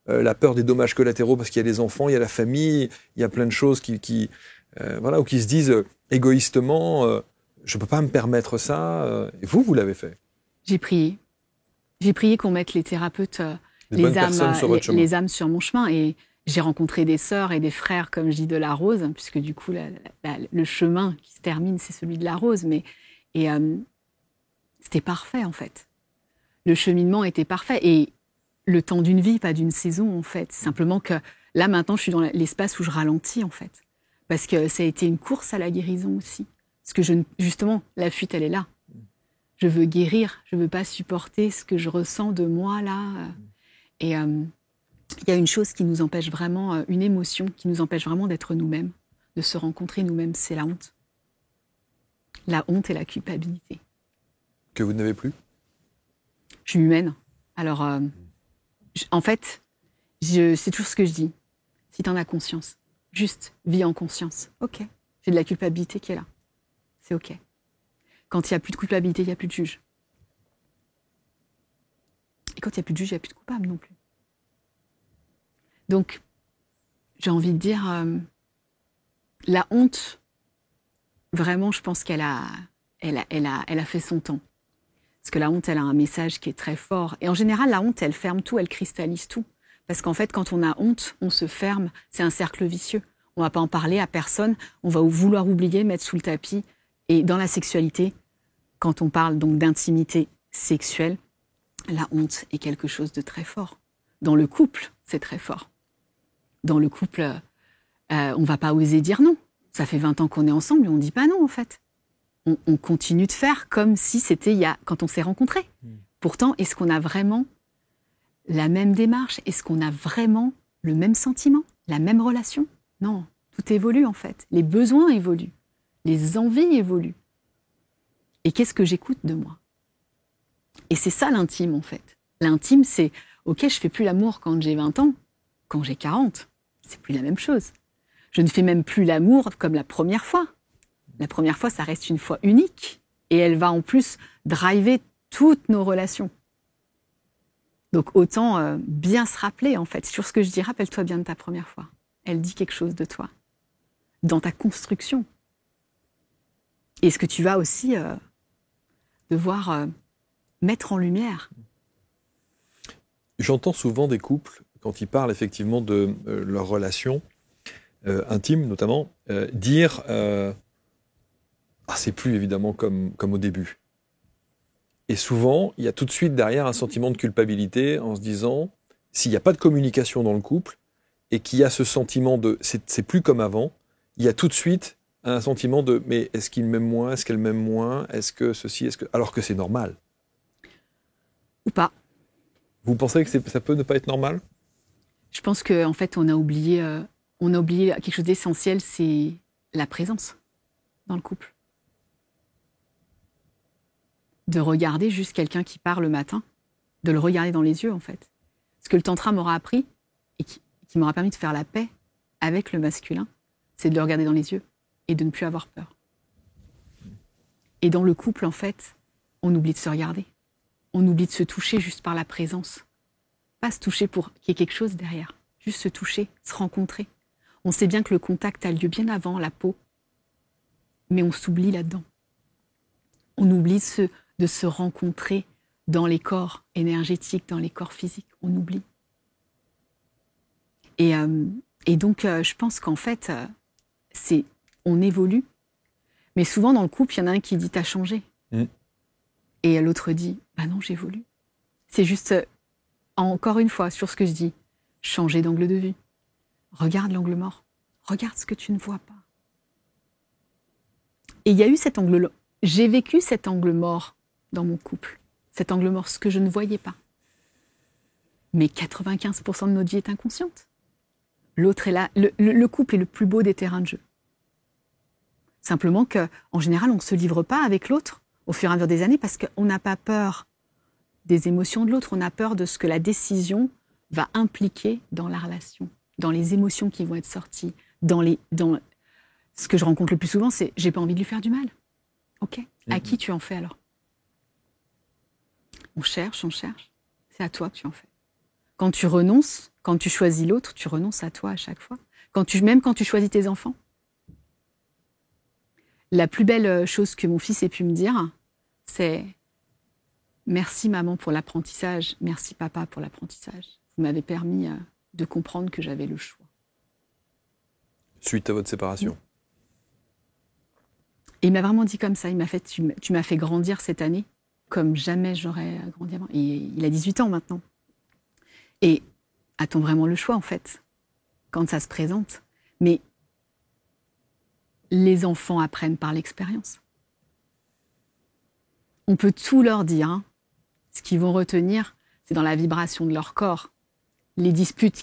la peur des dommages collatéraux parce qu'il y a les enfants, il y a la famille, il y a plein de choses ou qui se disent égoïstement, je ne peux pas me permettre ça. Et vous l'avez fait. J'ai prié. J'ai prié qu'on mette les thérapeutes, les âmes sur mon chemin. Et j'ai rencontré des sœurs et des frères, comme je dis, de la rose, puisque du coup, le chemin qui se termine, c'est celui de la rose. C'était parfait, en fait. Le cheminement était parfait. Et le temps d'une vie, pas d'une saison, en fait. Simplement que là, maintenant, je suis dans l'espace où je ralentis, en fait. Parce que ça a été une course à la guérison aussi. Parce que justement, la fuite, elle est là. Je veux guérir, je veux pas supporter ce que je ressens de moi, là. Et il y a une chose qui nous empêche vraiment, une émotion qui nous empêche vraiment d'être nous-mêmes, de se rencontrer nous-mêmes, c'est la honte. La honte et la culpabilité. Que vous n'avez plus ? Je suis humaine. Alors, en fait, c'est toujours ce que je dis. Si tu en as conscience, juste vis en conscience. Ok, j'ai de la culpabilité qui est là. C'est ok. Quand il n'y a plus de culpabilité, il n'y a plus de juge. Et quand il n'y a plus de juge, il n'y a plus de coupable non plus. Donc, j'ai envie de dire, la honte, vraiment, je pense qu'elle a fait son temps. Parce que la honte, elle a un message qui est très fort. Et en général, la honte, elle ferme tout, elle cristallise tout. Parce qu'en fait, quand on a honte, on se ferme. C'est un cercle vicieux. On ne va pas en parler à personne. On va vouloir oublier, mettre sous le tapis. Et dans la sexualité, quand on parle donc d'intimité sexuelle, la honte est quelque chose de très fort. Dans le couple, c'est très fort. Dans le couple, on ne va pas oser dire non. Ça fait 20 ans qu'on est ensemble et on ne dit pas non, en fait. On continue de faire comme si c'était quand on s'est rencontrés. Pourtant, est-ce qu'on a vraiment la même démarche ? Est-ce qu'on a vraiment le même sentiment ? La même relation ? Non, tout évolue, en fait. Les besoins évoluent. Les envies évoluent. Et qu'est-ce que j'écoute de moi ? Et c'est ça l'intime, en fait. L'intime, c'est, ok, je fais plus l'amour quand j'ai 20 ans, quand j'ai 40. C'est plus la même chose. Je ne fais même plus l'amour comme la première fois. La première fois, ça reste une fois unique. Et elle va en plus driver toutes nos relations. Donc autant bien se rappeler, en fait. Sur ce que je dis, rappelle-toi bien de ta première fois. Elle dit quelque chose de toi. Dans ta construction. Et ce que tu vas aussi devoir mettre en lumière. J'entends souvent des couples, quand ils parlent effectivement de leur relation intime notamment, dire c'est plus évidemment comme au début. Et souvent, il y a tout de suite derrière un sentiment de culpabilité en se disant, s'il n'y a pas de communication dans le couple et qu'il y a ce sentiment de c'est plus comme avant, il y a tout de suite un sentiment de mais est-ce qu'il m'aime moins, est-ce qu'elle m'aime moins, est-ce que ceci, est-ce que alors que c'est normal. Ou pas. Vous pensez que ça peut ne pas être normal? Je pense qu'en fait, on a oublié quelque chose d'essentiel, c'est la présence dans le couple. De regarder juste quelqu'un qui part le matin, de le regarder dans les yeux, en fait. Ce que le tantra m'aura appris et qui m'aura permis de faire la paix avec le masculin, c'est de le regarder dans les yeux et de ne plus avoir peur. Et dans le couple, en fait, on oublie de se regarder. On oublie de se toucher juste par la présence. Pas se toucher pour qu'il y ait quelque chose derrière. Juste se toucher, se rencontrer. On sait bien que le contact a lieu bien avant la peau, mais on s'oublie là-dedans. On oublie de se rencontrer dans les corps énergétiques, dans les corps physiques. On oublie. Et donc, je pense qu'en fait, on évolue. Mais souvent, dans le couple, il y en a un qui dit « t'as changé ». Et l'autre dit « bah non, j'évolue ». C'est juste, encore une fois, sur ce que je dis, changer d'angle de vue. Regarde l'angle mort. Regarde ce que tu ne vois pas. Et il y a eu cet angle. J'ai vécu cet angle mort dans mon couple. Cet angle mort, ce que je ne voyais pas. Mais 95% de notre vie est inconsciente. L'autre est là. Le couple est le plus beau des terrains de jeu. Simplement qu'en général, on ne se livre pas avec l'autre au fur et à mesure des années parce qu'on n'a pas peur des émotions de l'autre. On a peur de ce que la décision va impliquer dans la relation, dans les émotions qui vont être sorties, ce que je rencontre le plus souvent, c'est « j'ai pas envie de lui faire du mal ». Ok, à qui tu en fais alors? On cherche. C'est à toi que tu en fais. Quand tu renonces, quand tu choisis l'autre, tu renonces à toi à chaque fois. Même quand tu choisis tes enfants. La plus belle chose que mon fils ait pu me dire, c'est « merci maman pour l'apprentissage, merci papa pour l'apprentissage. Vous m'avez permis de comprendre que j'avais le choix. » Suite à votre séparation. Et il m'a vraiment dit comme ça, il m'a fait « tu m'as fait grandir cette année comme jamais j'aurais grandi avant. » Et il a 18 ans maintenant. Et a-t-on vraiment le choix en fait, quand ça se présente? Mais les enfants apprennent par l'expérience. On peut tout leur dire, hein. Ce qu'ils vont retenir, c'est dans la vibration de leur corps, les disputes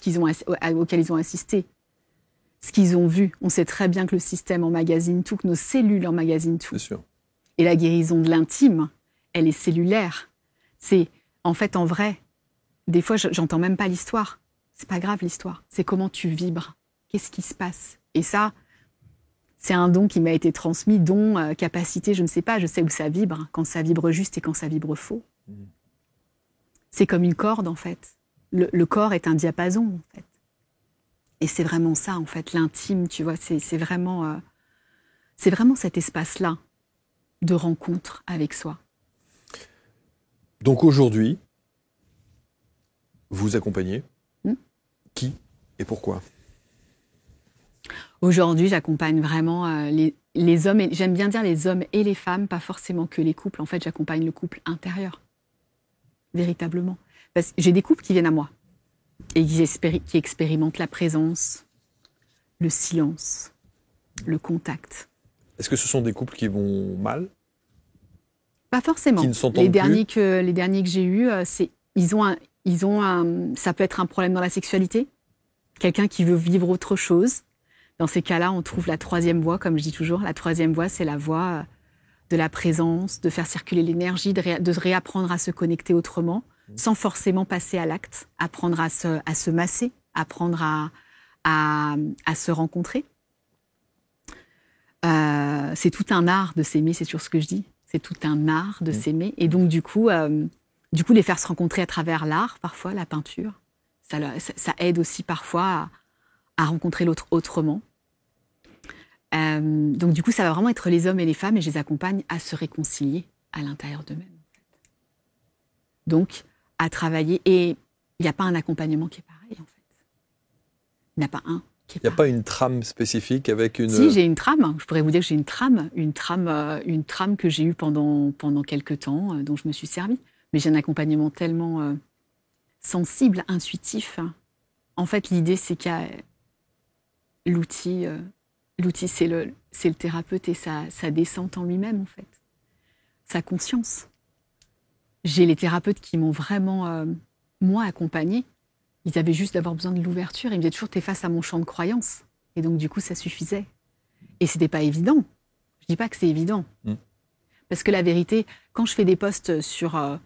auxquelles ils ont assisté, ce qu'ils ont vu. On sait très bien que le système emmagasine tout, que nos cellules emmagasinent tout. C'est sûr. Et la guérison de l'intime, elle est cellulaire. C'est, en fait, en vrai, des fois, j'entends même pas l'histoire. C'est pas grave l'histoire. C'est comment tu vibres. Qu'est-ce qui se passe? Et ça, c'est un don qui m'a été transmis, don, capacité, je ne sais pas, je sais où ça vibre, quand ça vibre juste et quand ça vibre faux. C'est comme une corde, en fait. Le corps est un diapason, en fait. Et c'est vraiment ça, en fait, l'intime, tu vois, c'est vraiment cet espace-là de rencontre avec soi. Donc aujourd'hui, vous accompagnez qui et pourquoi? Aujourd'hui, j'accompagne vraiment les hommes, et j'aime bien dire les hommes et les femmes, pas forcément que les couples. En fait, j'accompagne le couple intérieur, véritablement. Parce que j'ai des couples qui viennent à moi et qui expérimentent la présence, le silence, le contact. Est-ce que ce sont des couples qui vont mal? Pas forcément. Qui ne s'entendent plus? Les derniers que j'ai eus, ça peut être un problème dans la sexualité, quelqu'un qui veut vivre autre chose. Dans ces cas-là, on trouve la troisième voie, comme je dis toujours. La troisième voie, c'est la voie de la présence, de faire circuler l'énergie, de réapprendre à se connecter autrement, sans forcément passer à l'acte, apprendre à se masser, apprendre à se rencontrer. C'est tout un art de s'aimer, c'est sur ce que je dis. C'est tout un art de s'aimer. Et donc, du coup, les faire se rencontrer à travers l'art, parfois, la peinture, ça aide aussi parfois à rencontrer l'autre autrement. Donc, du coup, ça va vraiment être les hommes et les femmes, et je les accompagne à se réconcilier à l'intérieur d'eux-mêmes. En fait. Donc, à travailler. Et il n'y a pas un accompagnement qui est pareil, en fait. Il n'y en a pas un. Il n'y a pas une trame spécifique avec une... Si, j'ai une trame. Je pourrais vous dire que j'ai une trame que j'ai eue pendant quelques temps, dont je me suis servie. Mais j'ai un accompagnement tellement sensible, intuitif. En fait, l'idée, c'est qu'il y a l'outil, c'est le thérapeute et sa descente en lui-même, en fait. Sa conscience. J'ai les thérapeutes qui m'ont vraiment, moi, accompagnée. Ils avaient juste d'avoir besoin de l'ouverture. Ils me disaient toujours, t'es face à mon champ de croyance. Et donc, du coup, ça suffisait. Et c'était pas évident. Je dis pas que c'est évident. Parce que la vérité, quand je fais des posts sur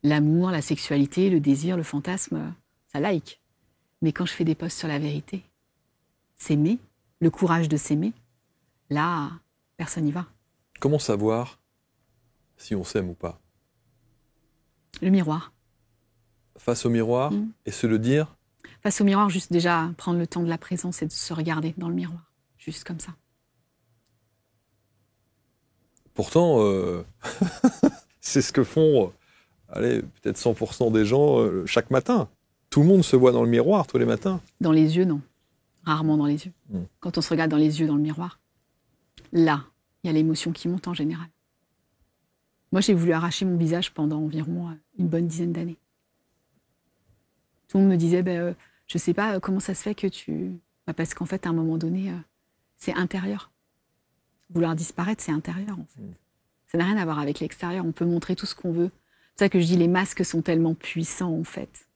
l'amour, la sexualité, le désir, le fantasme, ça like. Mais quand je fais des posts sur la vérité, s'aimer, le courage de s'aimer, là, personne n'y va. Comment savoir si on s'aime ou pas? Le miroir. Face au miroir et se le dire? Face au miroir, juste déjà prendre le temps de la présence et de se regarder dans le miroir. Juste comme ça. Pourtant, c'est ce que font peut-être 100% des gens chaque matin. Tout le monde se voit dans le miroir tous les matins. Dans les yeux, non. Rarement dans les yeux. Quand on se regarde dans les yeux, dans le miroir, là, il y a l'émotion qui monte en général. Moi, j'ai voulu arracher mon visage pendant environ une bonne dizaine d'années. Tout le monde me disait, je sais pas comment ça se fait que tu... parce qu'en fait, à un moment donné, c'est intérieur. Vouloir disparaître, c'est intérieur, en fait. Ça n'a rien à voir avec l'extérieur. On peut montrer tout ce qu'on veut. C'est ça que je dis, les masques sont tellement puissants, en fait.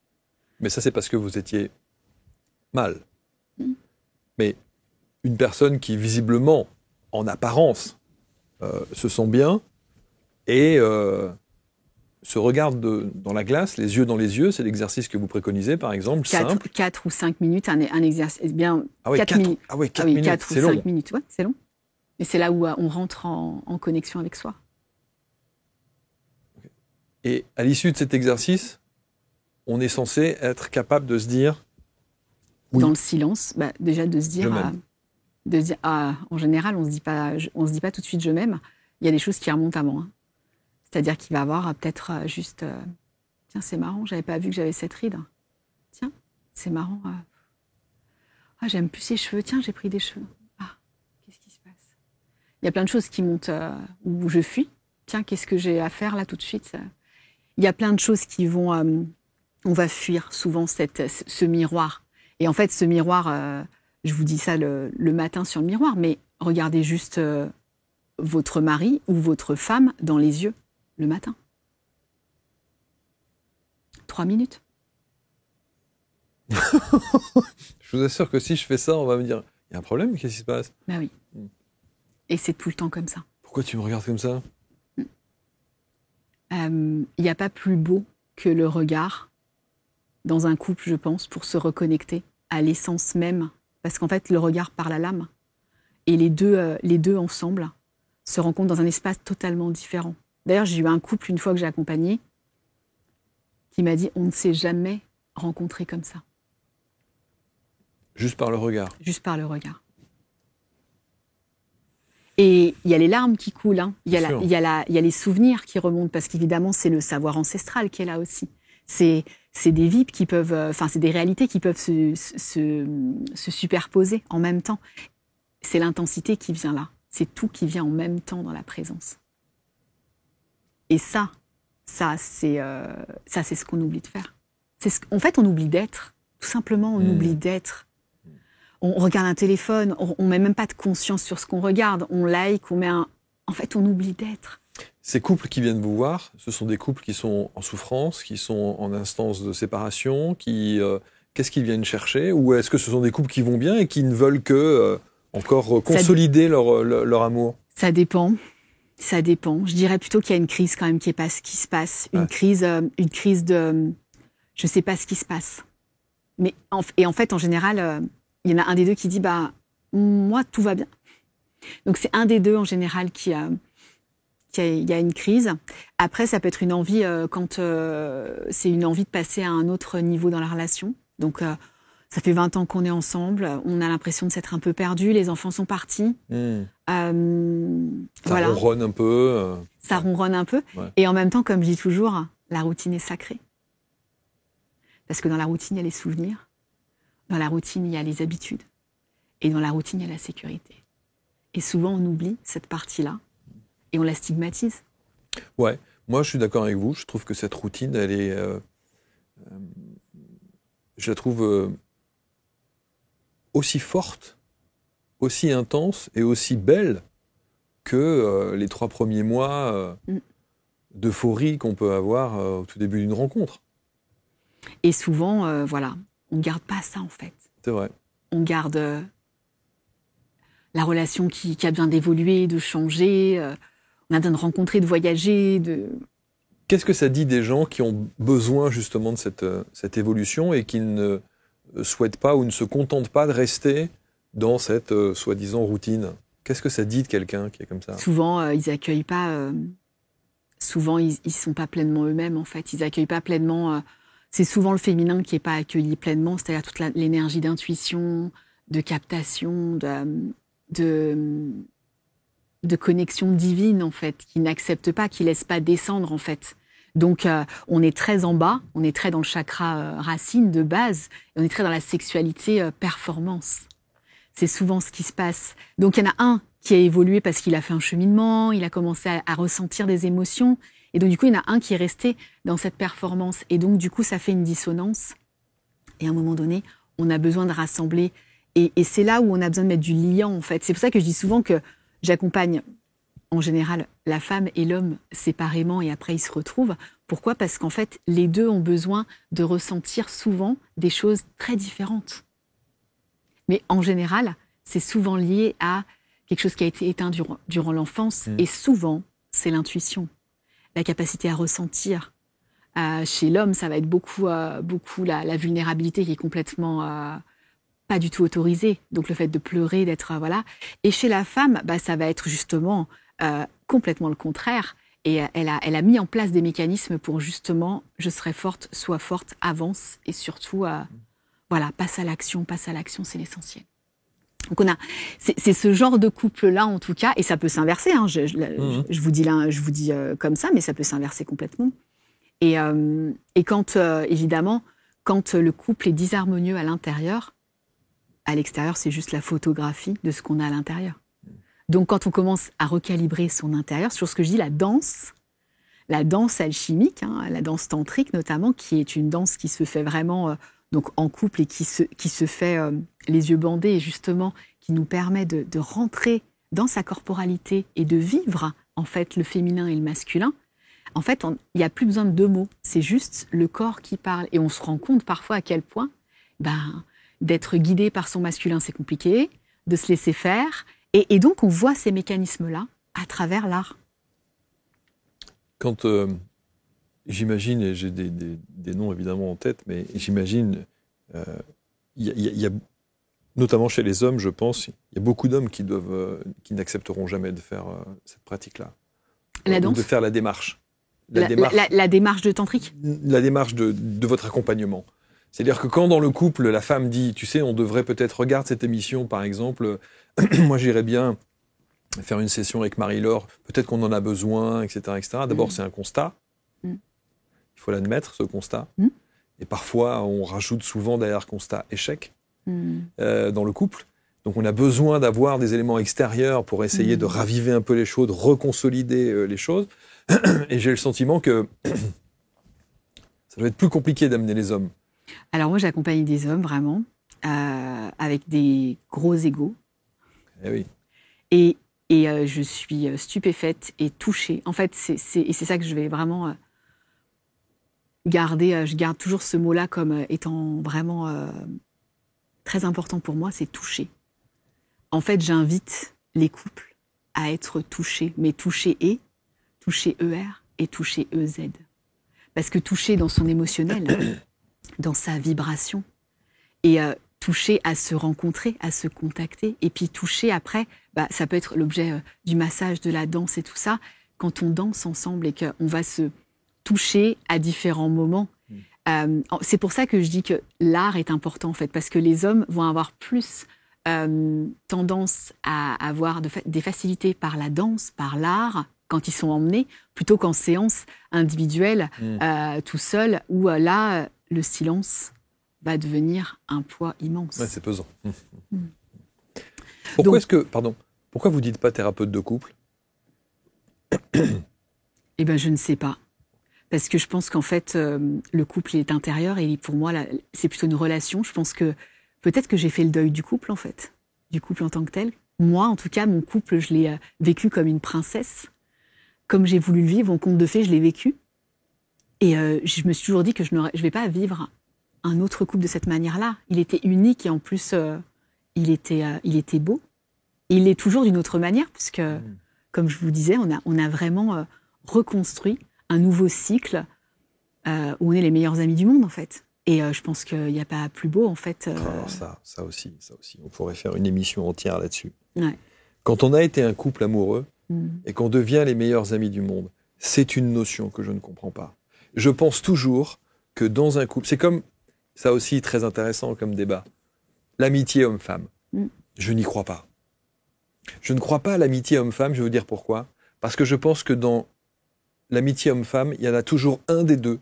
Mais ça, c'est parce que vous étiez mal. Mais une personne qui, visiblement, en apparence, se sent bien et se regarde dans la glace, les yeux dans les yeux, c'est l'exercice que vous préconisez, par exemple, simple. 4 ou 5 minutes, un exercice. Bien, ah oui, 4 minutes. Ah oui, 4 minutes, 4 c'est ou 5 long. minutes, ouais, c'est long. Et c'est là où on rentre en connexion avec soi. Et à l'issue de cet exercice, on est censé être capable de se dire... Oui. Dans le silence, déjà de se dire... en général, on se dit pas tout de suite « je m'aime ». Il y a des choses qui remontent avant. Hein. C'est-à-dire qu'il va y avoir peut-être juste... tiens, c'est marrant, j'avais pas vu que j'avais cette ride. Tiens, c'est marrant. J'aime plus ces cheveux. Tiens, j'ai pris des cheveux. Qu'est-ce qui se passe? Il y a plein de choses qui montent où je fuis. Tiens, qu'est-ce que j'ai à faire là tout de suite? Il y a plein de choses qui vont... on va fuir souvent ce miroir. Et en fait, ce miroir, je vous dis ça le matin sur le miroir, mais regardez juste votre mari ou votre femme dans les yeux le matin. 3 minutes. Je vous assure que si je fais ça, on va me dire, il y a un problème, qu'est-ce qui se passe? Ben oui. Et c'est tout le temps comme ça. Pourquoi tu me regardes comme ça? Il n'y a pas plus beau que le regard dans un couple, je pense, pour se reconnecter à l'essence même. Parce qu'en fait, le regard parle à l'âme. Et les deux ensemble se rencontrent dans un espace totalement différent. D'ailleurs, j'ai eu un couple, une fois que j'ai accompagné, qui m'a dit « on ne s'est jamais rencontrés comme ça ». Juste par le regard? Juste par le regard. Et il y a les larmes qui coulent, hein. Il y a les souvenirs qui remontent, parce qu'évidemment, c'est le savoir ancestral qui est là aussi. C'est des vies qui peuvent... c'est des réalités qui peuvent se superposer en même temps. C'est l'intensité qui vient là. C'est tout qui vient en même temps dans la présence. Et ça c'est ce qu'on oublie de faire. En fait, on oublie d'être. Tout simplement, on oublie d'être. On regarde un téléphone, on met même pas de conscience sur ce qu'on regarde. On like, on met un... En fait, on oublie d'être. Ces couples qui viennent vous voir, ce sont des couples qui sont en souffrance, qui sont en instance de séparation, qu'est-ce qu'ils viennent chercher? Ou est-ce que ce sont des couples qui vont bien et qui ne veulent que encore consolider leur amour? Ça dépend. Ça dépend. Je dirais plutôt qu'il y a une crise quand même qui se passe. Une crise de... Je sais pas ce qui se passe. Et en fait, en général, il y en a un des deux qui dit moi, tout va bien. Donc, c'est un des deux, en général, il y a une crise. Après, ça peut être une envie quand c'est une envie de passer à un autre niveau dans la relation. Donc, ça fait 20 ans qu'on est ensemble. On a l'impression de s'être un peu perdu. Les enfants sont partis. Ça ronronne un peu. Ça ronronne un peu. Ouais. Et en même temps, comme je dis toujours, la routine est sacrée. Parce que dans la routine, il y a les souvenirs. Dans la routine, il y a les habitudes. Et dans la routine, il y a la sécurité. Et souvent, on oublie cette partie-là et on la stigmatise. Ouais, moi je suis d'accord avec vous. Je trouve que cette routine, elle est, je la trouve aussi forte, aussi intense et aussi belle que les 3 premiers mois d'euphorie qu'on peut avoir au tout début d'une rencontre. Et souvent, voilà, on ne garde pas ça en fait. C'est vrai. On garde la relation qui a besoin d'évoluer, de changer. On a besoin de rencontrer, de voyager. Qu'est-ce que ça dit des gens qui ont besoin justement de cette évolution et qui ne souhaitent pas ou ne se contentent pas de rester dans cette soi-disant routine? Qu'est-ce que ça dit de quelqu'un qui est comme ça? Souvent, ils accueillent pas. Souvent, ils sont pas pleinement eux-mêmes en fait. Ils accueillent pas pleinement. C'est souvent le féminin qui est pas accueilli pleinement, c'est-à-dire toute l'énergie d'intuition, de captation, de connexion divine en fait, qui n'accepte pas, qui laisse pas descendre en fait. Donc on est très en bas, on est très dans le chakra racine de base, et on est très dans la sexualité performance. C'est souvent ce qui se passe. Donc il y en a un qui a évolué parce qu'il a fait un cheminement, il a commencé à ressentir des émotions, et donc du coup il y en a un qui est resté dans cette performance, et donc du coup ça fait une dissonance. Et à un moment donné, on a besoin de rassembler. Et c'est là où on a besoin de mettre du liant, en fait. C'est pour ça que je dis souvent que j'accompagne, en général, la femme et l'homme séparément et après ils se retrouvent. Pourquoi ? Parce qu'en fait, les deux ont besoin de ressentir souvent des choses très différentes. Mais en général, c'est souvent lié à quelque chose qui a été éteint durant l'enfance. Et souvent, c'est l'intuition, la capacité à ressentir. Chez l'homme, ça va être beaucoup la vulnérabilité qui est complètement... pas du tout autorisé, donc le fait de pleurer, d'être voilà. Et chez la femme, ça va être justement complètement le contraire. Et elle a mis en place des mécanismes pour justement, je serai forte, sois forte, avance, et surtout, passe à l'action, c'est l'essentiel. Donc c'est ce genre de couple-là en tout cas, et ça peut s'inverser. Hein, je vous dis comme ça, mais ça peut s'inverser complètement. Et quand évidemment, quand le couple est disharmonieux à l'intérieur. À l'extérieur, c'est juste la photographie de ce qu'on a à l'intérieur. Donc, quand on commence à recalibrer son intérieur, sur ce que je dis, la danse alchimique, la danse tantrique notamment, qui est une danse qui se fait vraiment donc en couple et qui se fait les yeux bandés et justement qui nous permet de rentrer dans sa corporalité et de vivre en fait le féminin et le masculin. En fait, il n'y a plus besoin de 2 mots, c'est juste le corps qui parle. Et on se rend compte parfois à quel point d'être guidé par son masculin, c'est compliqué, de se laisser faire. Et donc, on voit ces mécanismes-là à travers l'art. Quand j'imagine, et j'ai des noms évidemment en tête, mais j'imagine, il y a, notamment chez les hommes, je pense, il y a beaucoup d'hommes qui n'accepteront jamais de faire cette pratique-là. La danse ? De faire la démarche. La démarche de tantrique ? La démarche de votre accompagnement. C'est-à-dire que quand dans le couple, la femme dit, tu sais, on devrait peut-être regarder cette émission, par exemple, moi j'irais bien faire une session avec Marie-Laure, peut-être qu'on en a besoin, etc. etc. D'abord, c'est un constat. Il faut l'admettre, ce constat. Et parfois, on rajoute souvent derrière constat échec dans le couple. Donc on a besoin d'avoir des éléments extérieurs pour essayer de raviver un peu les choses, de reconsolider les choses. Et j'ai le sentiment que ça doit être plus compliqué d'amener les hommes. Alors moi, j'accompagne des hommes vraiment avec des gros égos. Eh oui. Et je suis stupéfaite et touchée. En fait, c'est ça que je vais vraiment garder. Je garde toujours ce mot-là comme étant vraiment très important pour moi, c'est toucher. En fait, j'invite les couples à être touchés, mais toucher ER et toucher EZ. Parce que toucher dans son émotionnel, dans sa vibration, et toucher à se rencontrer, à se contacter, et puis toucher après, ça peut être l'objet du massage, de la danse et tout ça, quand on danse ensemble et qu'on va se toucher à différents moments. C'est pour ça que je dis que l'art est important en fait, parce que les hommes vont avoir plus tendance à avoir des facilités par la danse, par l'art, quand ils sont emmenés, plutôt qu'en séance individuelle, tout seul, où là, le silence va devenir un poids immense. Ouais, c'est pesant. Pourquoi vous dites pas thérapeute de couple? Eh ben, je ne sais pas. Parce que je pense qu'en fait, le couple est intérieur et pour moi, c'est plutôt une relation. Je pense que peut-être que j'ai fait le deuil du couple, en fait. Du couple en tant que tel. Moi, en tout cas, mon couple, je l'ai vécu comme une princesse. Comme j'ai voulu le vivre, en conte de fées, je l'ai vécu. Et je me suis toujours dit que je ne vais pas vivre un autre couple de cette manière-là. Il était unique et en plus, il était beau. Et il l'est toujours d'une autre manière, puisque, comme je vous disais, on a vraiment reconstruit un nouveau cycle où on est les meilleurs amis du monde, en fait. Et je pense qu'il n'y a pas plus beau, en fait. Alors ça aussi. On pourrait faire une émission entière là-dessus. Ouais. Quand on a été un couple amoureux et qu'on devient les meilleurs amis du monde, c'est une notion que je ne comprends pas. Je pense toujours que dans un couple, c'est comme ça aussi très intéressant comme débat, l'amitié homme-femme. Je n'y crois pas. Je ne crois pas à l'amitié homme-femme, je vais vous dire pourquoi. Parce que je pense que dans l'amitié homme-femme, il y en a toujours un des deux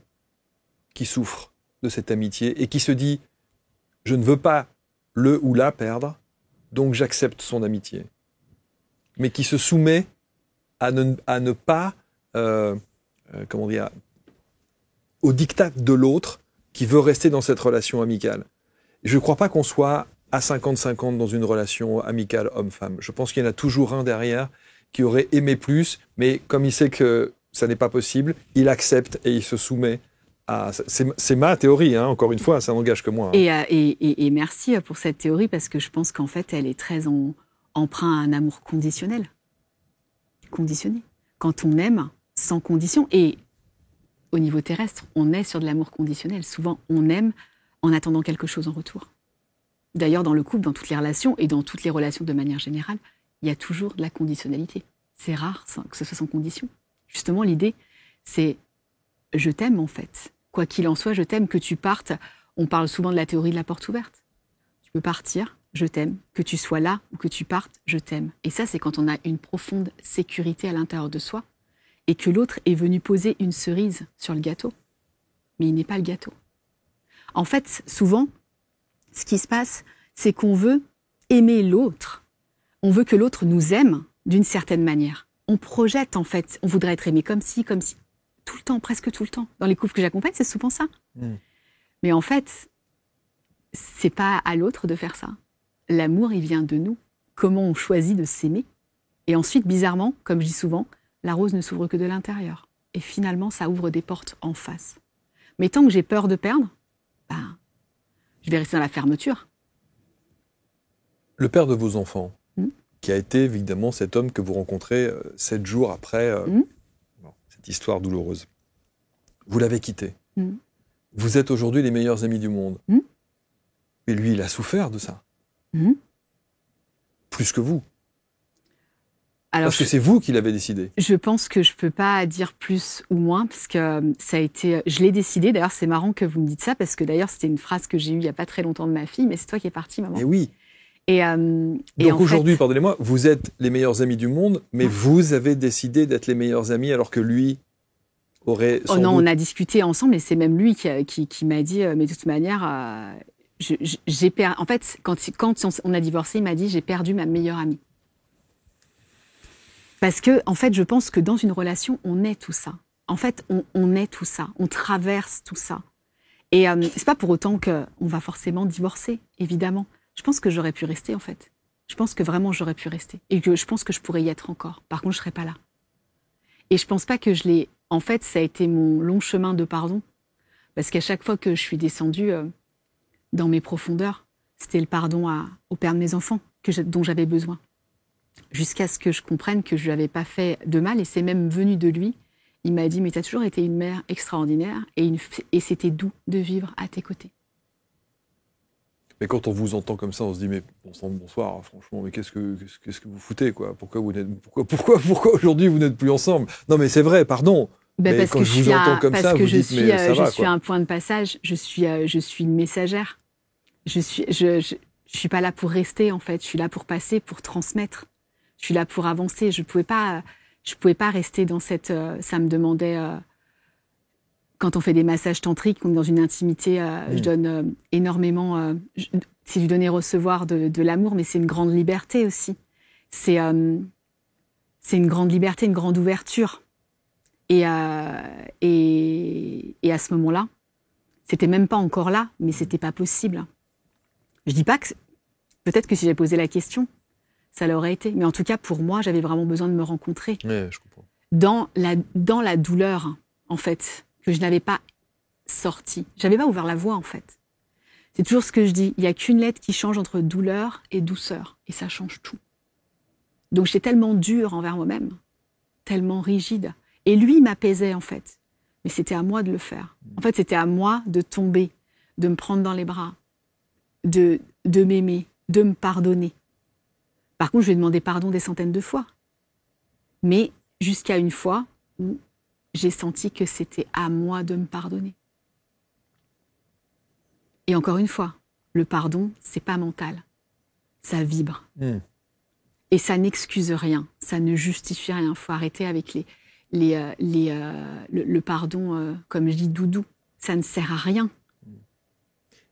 qui souffre de cette amitié et qui se dit « je ne veux pas le ou la perdre, donc j'accepte son amitié ». Mais qui se soumet à ne pas, au diktat de l'autre qui veut rester dans cette relation amicale. Je ne crois pas qu'on soit à 50-50 dans une relation amicale homme-femme. Je pense qu'il y en a toujours un derrière qui aurait aimé plus, mais comme il sait que ça n'est pas possible, il accepte et il se soumet à... C'est ma théorie, hein, encore une fois, ça n'engage que moi. Hein. Et merci pour cette théorie, parce que je pense qu'en fait, elle est très emprunt à un amour conditionnel. Conditionné. Quand on aime sans condition, et au niveau terrestre, on est sur de l'amour conditionnel. Souvent, on aime en attendant quelque chose en retour. D'ailleurs, dans le couple, dans toutes les relations, et dans toutes les relations de manière générale, il y a toujours de la conditionnalité. C'est rare que ce soit sans condition. Justement, l'idée, c'est « je t'aime » en fait. Quoi qu'il en soit, je t'aime, que tu partes. On parle souvent de la théorie de la porte ouverte. Tu peux partir, je t'aime. Que tu sois là ou que tu partes, je t'aime. Et ça, c'est quand on a une profonde sécurité à l'intérieur de soi et que l'autre est venu poser une cerise sur le gâteau. Mais il n'est pas le gâteau. En fait, souvent, ce qui se passe, c'est qu'on veut aimer l'autre. On veut que l'autre nous aime d'une certaine manière. On projette, en fait. On voudrait être aimé comme ci, comme ci. Tout le temps, presque tout le temps. Dans les couples que j'accompagne, c'est souvent ça. Mais en fait, c'est pas à l'autre de faire ça. L'amour, il vient de nous. Comment on choisit de s'aimer. Et ensuite, bizarrement, comme je dis souvent, la rose ne s'ouvre que de l'intérieur. Et finalement, ça ouvre des portes en face. Mais tant que j'ai peur de perdre, je vais rester dans la fermeture. Le père de vos enfants, qui a été évidemment cet homme que vous rencontrez 7 jours après cette histoire douloureuse, vous l'avez quitté. Vous êtes aujourd'hui les meilleurs amis du monde. Et lui, il a souffert de ça. Plus que vous. Alors, parce que c'est vous qui l'avez décidé. Je pense que je ne peux pas dire plus ou moins, parce que ça a été... Je l'ai décidé, d'ailleurs c'est marrant que vous me dites ça, parce que d'ailleurs c'était une phrase que j'ai eue il n'y a pas très longtemps de ma fille, mais c'est toi qui es partie, maman. Et oui. Donc aujourd'hui, pardonnez-moi, vous êtes les meilleurs amis du monde, mais vous avez décidé d'être les meilleurs amis alors que lui aurait... Oh non, on a discuté ensemble, et c'est même lui qui m'a dit, mais de toute manière, j'ai perdu... En fait, quand on a divorcé, il m'a dit, j'ai perdu ma meilleure amie. Parce que, en fait, je pense que dans une relation, on est tout ça. En fait, on est tout ça. On traverse tout ça. Et c'est pas pour autant qu'on va forcément divorcer, évidemment. Je pense que j'aurais pu rester, en fait. Je pense que vraiment, j'aurais pu rester. Et que je pense que je pourrais y être encore. Par contre, je serais pas là. Et je pense pas que je l'ai... En fait, ça a été mon long chemin de pardon. Parce qu'à chaque fois que je suis descendue dans mes profondeurs, c'était le pardon au père de mes enfants dont j'avais besoin. Jusqu'à ce que je comprenne que je lui avais pas fait de mal, et c'est même venu de lui. Il m'a dit, mais tu as toujours été une mère extraordinaire, et c'était doux de vivre à tes côtés. Mais quand on vous entend comme ça, on se dit, mais bonsoir, franchement, mais qu'est-ce que vous foutez, quoi? Pourquoi aujourd'hui vous n'êtes plus ensemble? Non, mais c'est vrai, pardon. Mais parce que je vous entends comme ça, vous dites, mais ça va, je suis un point de passage, je suis une messagère. Je suis pas là pour rester, en fait. Je suis là pour passer, pour transmettre. Je suis là pour avancer. Je pouvais pas rester dans cette... ça me demandait... quand on fait des massages tantriques, on est dans une intimité, je donne énormément... du donner-recevoir de l'amour, mais c'est une grande liberté aussi. C'est une grande liberté, une grande ouverture. Et à ce moment-là, c'était même pas encore là, mais c'était pas possible. Je dis pas que... Peut-être que si j'avais posé la question, ça l'aurait été. Mais en tout cas, pour moi, j'avais vraiment besoin de me rencontrer. Ouais, je comprends. Dans la douleur, en fait, que je n'avais pas sortie. J'avais pas ouvert la voie, en fait. C'est toujours ce que je dis. Il n'y a qu'une lettre qui change entre douleur et douceur. Et ça change tout. Donc, j'étais tellement dure envers moi-même, tellement rigide. Et lui m'apaisait, en fait. Mais c'était à moi de le faire. En fait, c'était à moi de tomber, de me prendre dans les bras, de m'aimer, de me pardonner. Par contre, je lui ai demandé pardon des centaines de fois. Mais jusqu'à une fois où j'ai senti que c'était à moi de me pardonner. Et encore une fois, le pardon, c'est pas mental. Ça vibre. Et ça n'excuse rien. Ça ne justifie rien. Il faut arrêter avec le pardon, comme je dis, doudou. Ça ne sert à rien.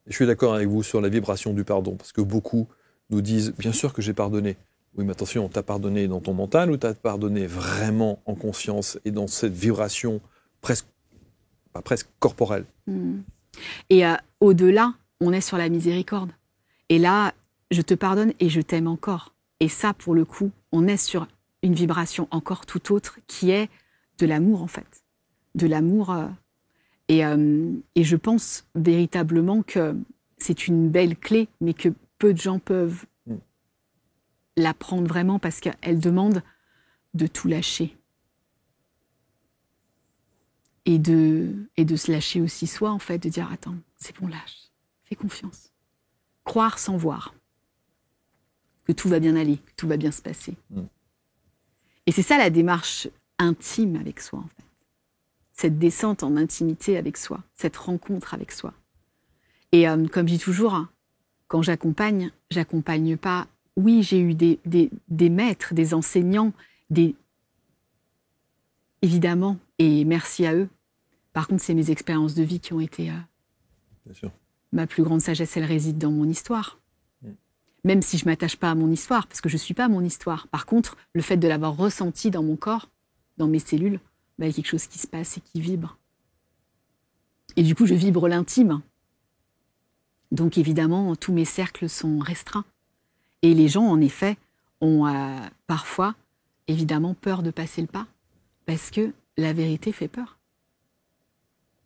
Je suis d'accord avec vous sur la vibration du pardon, parce que beaucoup nous disent, bien sûr que j'ai pardonné. Oui, mais attention, t'as pardonné dans ton mental ou t'as pardonné vraiment en conscience et dans cette vibration presque corporelle. Et au-delà, on est sur la miséricorde. Et là, je te pardonne et je t'aime encore. Et ça, pour le coup, on est sur une vibration encore tout autre qui est de l'amour, en fait. De l'amour. Et je pense véritablement que c'est une belle clé, mais que peu de gens peuvent la prendre vraiment parce qu'elle demande de tout lâcher. Et de se lâcher aussi soi, en fait, de dire « Attends, c'est bon, lâche, fais confiance. » Croire sans voir que tout va bien aller, que tout va bien se passer. Et c'est ça la démarche intime avec soi, en fait. Cette descente en intimité avec soi, cette rencontre avec soi. Et comme je dis toujours, quand j'accompagne pas... Oui, j'ai eu des maîtres, des enseignants, évidemment, et merci à eux. Par contre, c'est mes expériences de vie qui ont été... Bien sûr. Ma plus grande sagesse, elle réside dans mon histoire. Même si je ne m'attache pas à mon histoire, parce que je ne suis pas mon histoire. Par contre, le fait de l'avoir ressenti dans mon corps, dans mes cellules, il y a quelque chose qui se passe et qui vibre. Et du coup, je vibre l'intime. Donc évidemment, tous mes cercles sont restreints. Et les gens, en effet, ont parfois, évidemment, peur de passer le pas, parce que la vérité fait peur.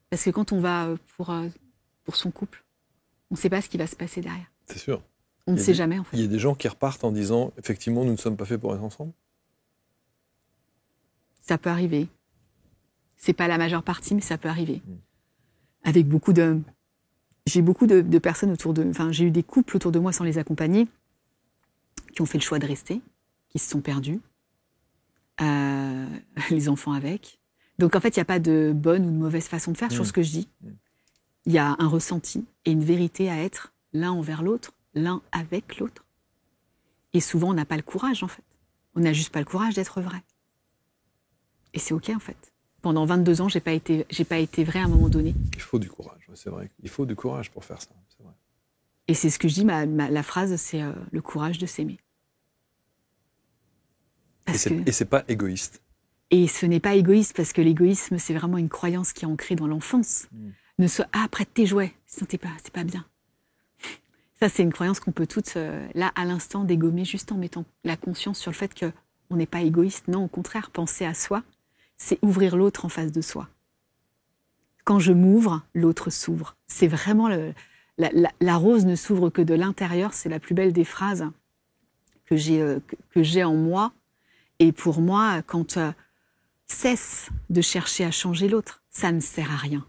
Parce que quand on va pour son couple, on ne sait pas ce qui va se passer derrière. C'est sûr. On ne sait jamais, en fait. Il y a des gens qui repartent en disant, effectivement, nous ne sommes pas faits pour être ensemble. Ça peut arriver. C'est pas la majeure partie, mais ça peut arriver. Avec beaucoup de... J'ai beaucoup de personnes autour de... Enfin, j'ai eu des couples autour de moi sans les accompagner, qui ont fait le choix de rester, qui se sont perdus, les enfants avec. Donc en fait, il n'y a pas de bonne ou de mauvaise façon de faire sur ce que je dis. Il y a un ressenti et une vérité à être l'un envers l'autre, l'un avec l'autre. Et souvent, on n'a pas le courage, en fait. On n'a juste pas le courage d'être vrai. Et c'est OK, en fait. Pendant 22 ans, j'ai pas été vrai à un moment donné. Il faut du courage, c'est vrai. Il faut du courage pour faire ça, c'est vrai. Et c'est ce que je dis, la phrase, c'est le courage de s'aimer. Et c'est pas égoïste. Et ce n'est pas égoïste, parce que l'égoïsme, c'est vraiment une croyance qui est ancrée dans l'enfance. Ne sois prête tes jouets, sinon c'est pas bien. Ça, c'est une croyance qu'on peut toutes, là, à l'instant, dégommer, juste en mettant la conscience sur le fait qu'on n'est pas égoïste. Non, au contraire, penser à soi, c'est ouvrir l'autre en face de soi. Quand je m'ouvre, l'autre s'ouvre. C'est vraiment... La rose ne s'ouvre que de l'intérieur, c'est la plus belle des phrases que j'ai en moi. Et pour moi, quand cesse de chercher à changer l'autre, ça ne sert à rien.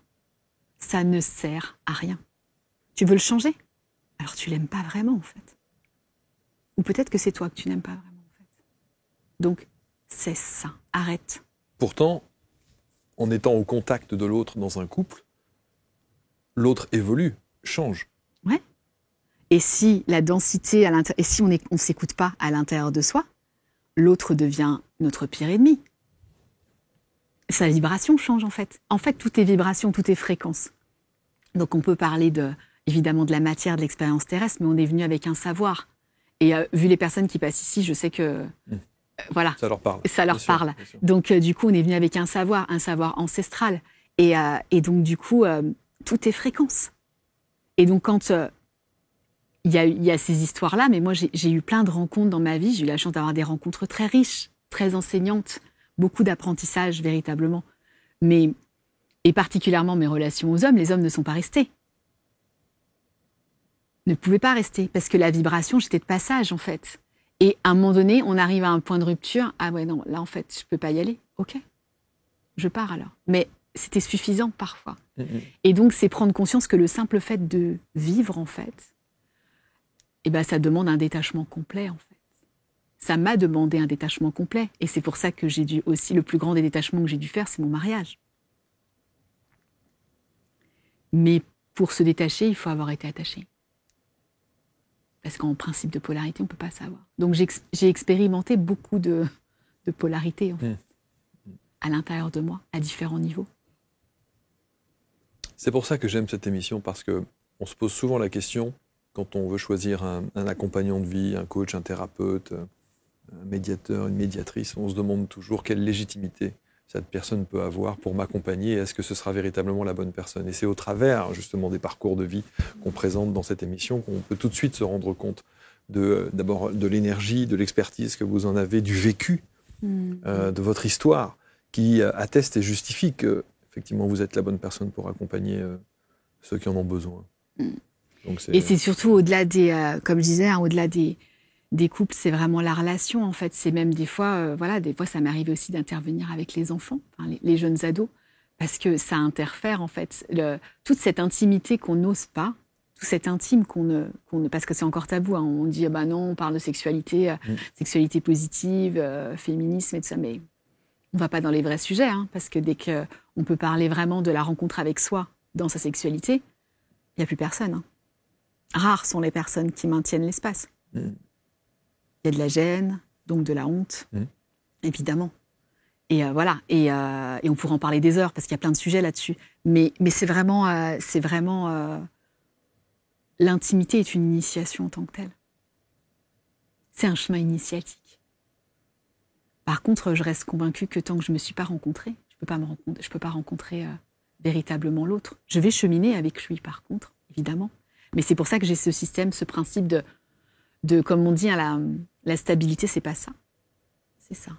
Ça ne sert à rien. Tu veux le changer? Alors tu l'aimes pas vraiment, en fait. Ou peut-être que c'est toi que tu n'aimes pas vraiment, en fait. Donc, cesse ça. Arrête. Pourtant, en étant au contact de l'autre dans un couple, l'autre évolue, change. Ouais. Et si la densité, et si on ne s'écoute pas à l'intérieur de soi, l'autre devient notre pire ennemi. Sa vibration change, en fait. En fait, tout est vibration, tout est fréquence. Donc on peut parler évidemment de la matière, de l'expérience terrestre, mais on est venu avec un savoir. Et vu les personnes qui passent ici, je sais que voilà, ça leur parle. Ça leur parle. Bien sûr. Donc du coup, on est venu avec un savoir ancestral. Et donc du coup, tout est fréquence. Et donc quand il y a ces histoires-là, mais moi j'ai eu plein de rencontres dans ma vie. J'ai eu la chance d'avoir des rencontres très riches, très enseignantes, beaucoup d'apprentissage véritablement. Et particulièrement mes relations aux hommes, les hommes ne sont pas restés. Ne pouvaient pas rester parce que la vibration, j'étais de passage en fait. Et à un moment donné, on arrive à un point de rupture. Ah ouais, non, là en fait, je peux pas y aller. Ok, je pars alors. Mais c'était suffisant parfois. Et donc, c'est prendre conscience que le simple fait de vivre en fait, eh ben, ça demande un détachement complet en fait. Ça m'a demandé un détachement complet. Et c'est pour ça que j'ai dû aussi, le plus grand des détachements que j'ai dû faire, c'est mon mariage. Mais pour se détacher, il faut avoir été attaché. Parce qu'en principe de polarité, on ne peut pas savoir. Donc j'ai expérimenté beaucoup de polarité, en fait, à l'intérieur de moi, à différents niveaux. C'est pour ça que j'aime cette émission, parce qu'on se pose souvent la question, quand on veut choisir un accompagnant de vie, un coach, un thérapeute, un médiateur, une médiatrice, on se demande toujours quelle légitimité cette personne peut avoir pour m'accompagner, est-ce que ce sera véritablement la bonne personne? Et c'est au travers justement des parcours de vie qu'on présente dans cette émission qu'on peut tout de suite se rendre compte d'abord de l'énergie, de l'expertise que vous en avez, du vécu, de votre histoire, qui atteste et justifie que effectivement vous êtes la bonne personne pour accompagner ceux qui en ont besoin. Donc et c'est surtout au-delà des, comme je disais, au-delà des couples, c'est vraiment la relation, en fait. C'est même des fois, des fois, ça m'arrive aussi d'intervenir avec les enfants, les jeunes ados, parce que ça interfère, en fait. Toute cette intimité qu'on n'ose pas, tout cet intime qu'on ne parce que c'est encore tabou, hein. On dit, bah non, on parle de sexualité, sexualité positive, féminisme et tout ça, mais on va pas dans les vrais sujets, hein, parce que dès qu'on peut parler vraiment de la rencontre avec soi dans sa sexualité, il n'y a plus personne. Hein. Rares sont les personnes qui maintiennent l'espace. Il y a de la gêne, donc de la honte, évidemment. Et voilà. Et on pourrait en parler des heures parce qu'il y a plein de sujets là-dessus. Mais c'est vraiment, l'intimité est une initiation en tant que telle. C'est un chemin initiatique. Par contre, je reste convaincue que tant que je me suis pas rencontrée, je peux pas rencontrer véritablement l'autre. Je vais cheminer avec lui, par contre, évidemment. Mais c'est pour ça que j'ai ce système, ce principe de comme on dit, hein, la stabilité, c'est pas ça. C'est ça.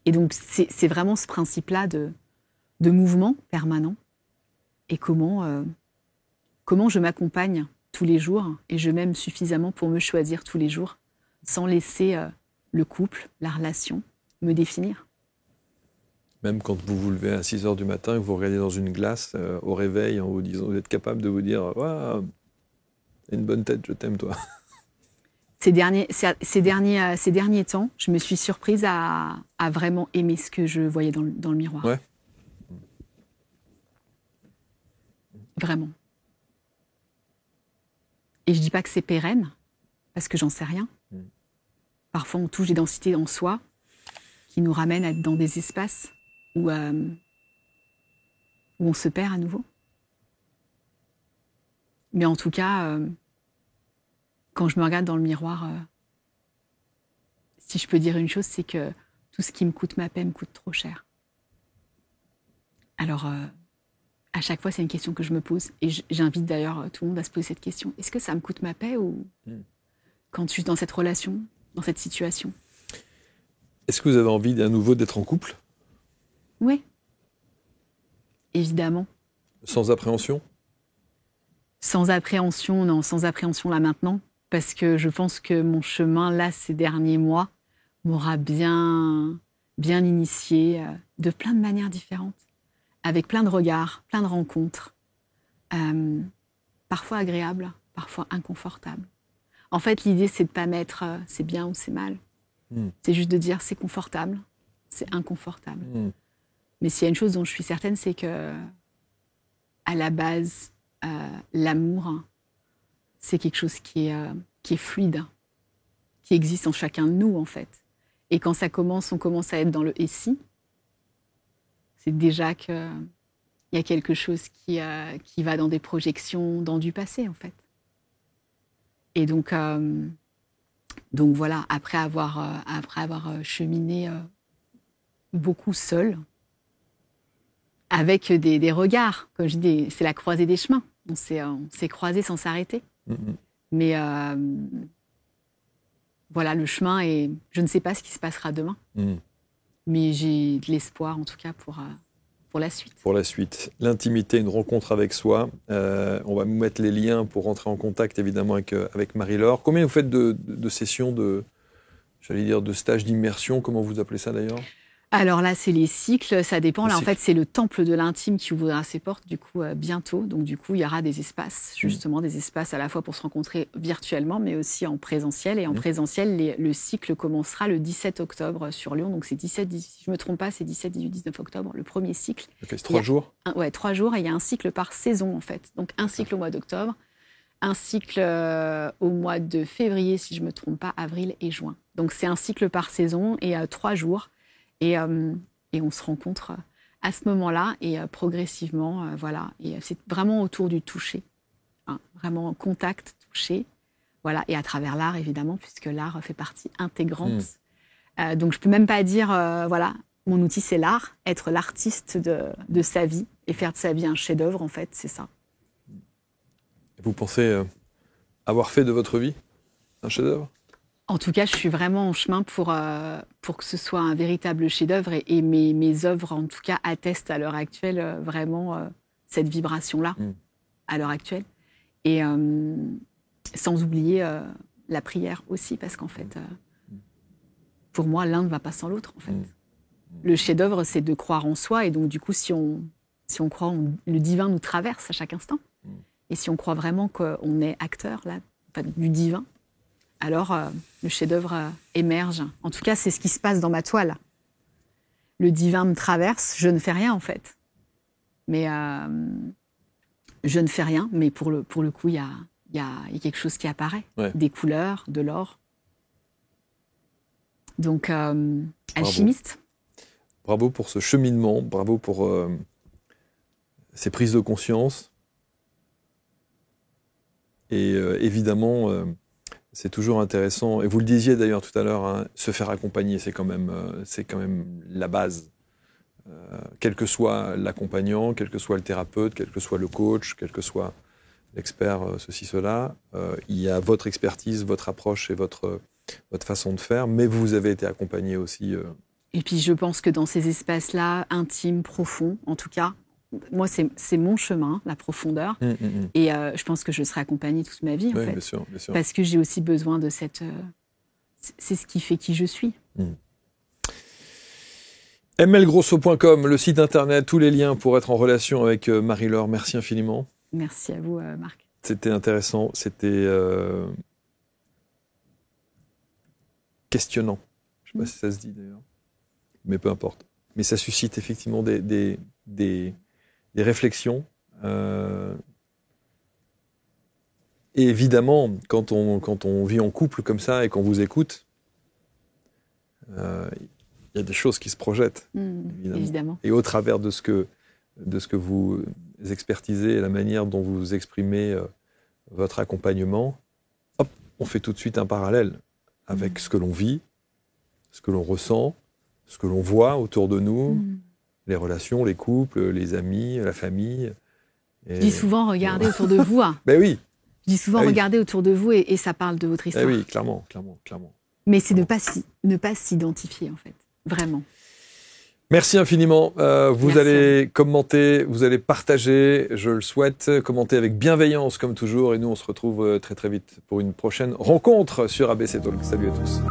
Et donc, c'est vraiment ce principe-là de mouvement permanent. Et comment je m'accompagne tous les jours, et je m'aime suffisamment pour me choisir tous les jours, sans laisser le couple, la relation, me définir. Même quand vous vous levez à 6h du matin et que vous regardez dans une glace au réveil, en vous disant, vous êtes capable de vous dire « Waouh, une bonne tête, je t'aime, toi ». Ces derniers temps, je me suis surprise à vraiment aimer ce que je voyais dans le miroir. Ouais. Vraiment. Et je dis pas que c'est pérenne, parce que j'en sais rien. Parfois, on touche des densités en soi qui nous ramènent à être dans des espaces où on se perd à nouveau. Mais en tout cas, quand je me regarde dans le miroir, si je peux dire une chose, c'est que tout ce qui me coûte ma paix me coûte trop cher. Alors, à chaque fois, c'est une question que je me pose. Et j'invite d'ailleurs tout le monde à se poser cette question. Est-ce que ça me coûte ma paix ou quand je suis dans cette relation, dans cette situation? Est-ce que vous avez envie à nouveau d'être en couple? Oui. Évidemment. Sans appréhension? Sans appréhension, non, sans appréhension là maintenant. Parce que je pense que mon chemin, là, ces derniers mois, m'aura bien initiée de plein de manières différentes. Avec plein de regards, plein de rencontres. Parfois agréables, parfois inconfortables. En fait, l'idée, c'est de ne pas mettre c'est bien ou c'est mal. C'est juste de dire c'est confortable, c'est inconfortable. Mais s'il y a une chose dont je suis certaine, c'est que à la base, l'amour, c'est quelque chose qui est fluide, qui existe en chacun de nous, en fait. Et quand ça commence, on commence à être dans le « et si », c'est déjà que Il y a quelque chose qui va dans des projections, dans du passé, en fait. Et donc voilà, après avoir cheminé beaucoup seul, avec des regards, comme je dis, c'est la croisée des chemins. On s'est croisés sans s'arrêter. Mais voilà, le chemin, et je ne sais pas ce qui se passera demain. Mais j'ai de l'espoir, en tout cas, pour la suite. Pour la suite. L'intimité, une rencontre avec soi. On va vous mettre les liens pour rentrer en contact, évidemment, avec Marie-Laure. Combien vous faites de sessions de stages d'immersion? Comment vous appelez ça, d'ailleurs? Alors là, c'est les cycles, ça dépend. Là, en fait, c'est le temple de l'intime qui ouvrira ses portes, du coup, bientôt. Donc, du coup, il y aura des espaces, justement, des espaces à la fois pour se rencontrer virtuellement, mais aussi en présentiel. Et en présentiel, le cycle commencera le 17 octobre sur Lyon. Donc, c'est 17, si je ne me trompe pas, c'est 17, 18, 19 octobre, le premier cycle. Okay, c'est 3 jours? Ouais, 3 jours. Et il y a un cycle par saison, en fait. Donc, un cycle au mois d'octobre, un cycle au mois de février, si je ne me trompe pas, avril et juin. Donc, c'est un cycle par saison et 3 jours. Et on se rencontre à ce moment-là et progressivement, voilà. Et c'est vraiment autour du toucher, hein, vraiment contact, toucher, voilà. Et à travers l'art, évidemment, puisque l'art fait partie intégrante. Donc je peux même pas dire, voilà, mon outil c'est l'art, être l'artiste de sa vie et faire de sa vie un chef-d'œuvre, en fait, c'est ça. Vous pensez avoir fait de votre vie un chef-d'œuvre? En tout cas, je suis vraiment en chemin pour que ce soit un véritable chef-d'œuvre et mes œuvres, en tout cas, attestent à l'heure actuelle vraiment cette vibration-là, à l'heure actuelle. Et sans oublier la prière aussi, parce qu'en fait, pour moi, l'un ne va pas sans l'autre, en fait. Le chef-d'œuvre, c'est de croire en soi, et donc, du coup, si on croit, le divin nous traverse à chaque instant. Et si on croit vraiment qu'on est acteur là, du divin, alors le chef-d'œuvre émerge. En tout cas, c'est ce qui se passe dans ma toile. Le divin me traverse, je ne fais rien en fait. Mais je ne fais rien, mais pour le coup, il y a quelque chose qui apparaît. Ouais. Des couleurs, de l'or. Donc, alchimiste. Bravo pour ce cheminement, bravo pour ces prises de conscience. Et évidemment... c'est toujours intéressant, et vous le disiez d'ailleurs tout à l'heure, hein, se faire accompagner, c'est quand même la base. Quel que soit l'accompagnant, quel que soit le thérapeute, quel que soit le coach, quel que soit l'expert, ceci, cela, il y a votre expertise, votre approche et votre façon de faire, mais vous avez été accompagné aussi. Et puis je pense que dans ces espaces-là, intimes, profonds, en tout cas, moi, c'est mon chemin, la profondeur. Et je pense que je serai accompagnée toute ma vie, en fait. Bien sûr. Parce que j'ai aussi besoin de cette... c'est ce qui fait qui je suis. mlgrosso.com, le site internet, tous les liens pour être en relation avec Marie-Laure. Merci infiniment. Merci à vous, Marc. C'était intéressant, c'était questionnant. Je ne sais pas si ça se dit, d'ailleurs. Mais peu importe. Mais ça suscite effectivement des réflexions. Et évidemment, quand on vit en couple comme ça et qu'on vous écoute, il y a des choses qui se projettent, évidemment. Et au travers de ce que vous expertisez et la manière dont vous exprimez votre accompagnement, hop, on fait tout de suite un parallèle avec ce que l'on vit, ce que l'on ressent, ce que l'on voit autour de nous, les relations, les couples, les amis, la famille. Je dis souvent, regardez autour de vous. Hein. Ben oui. Je dis souvent, regardez autour de vous et ça parle de votre histoire. Ben oui, clairement. Mais c'est ne pas s'identifier, en fait. Vraiment. Merci infiniment. Vous allez commenter, vous allez partager, je le souhaite, commenter avec bienveillance comme toujours. Et nous, on se retrouve très très vite pour une prochaine rencontre sur ABC Talk. Salut à tous.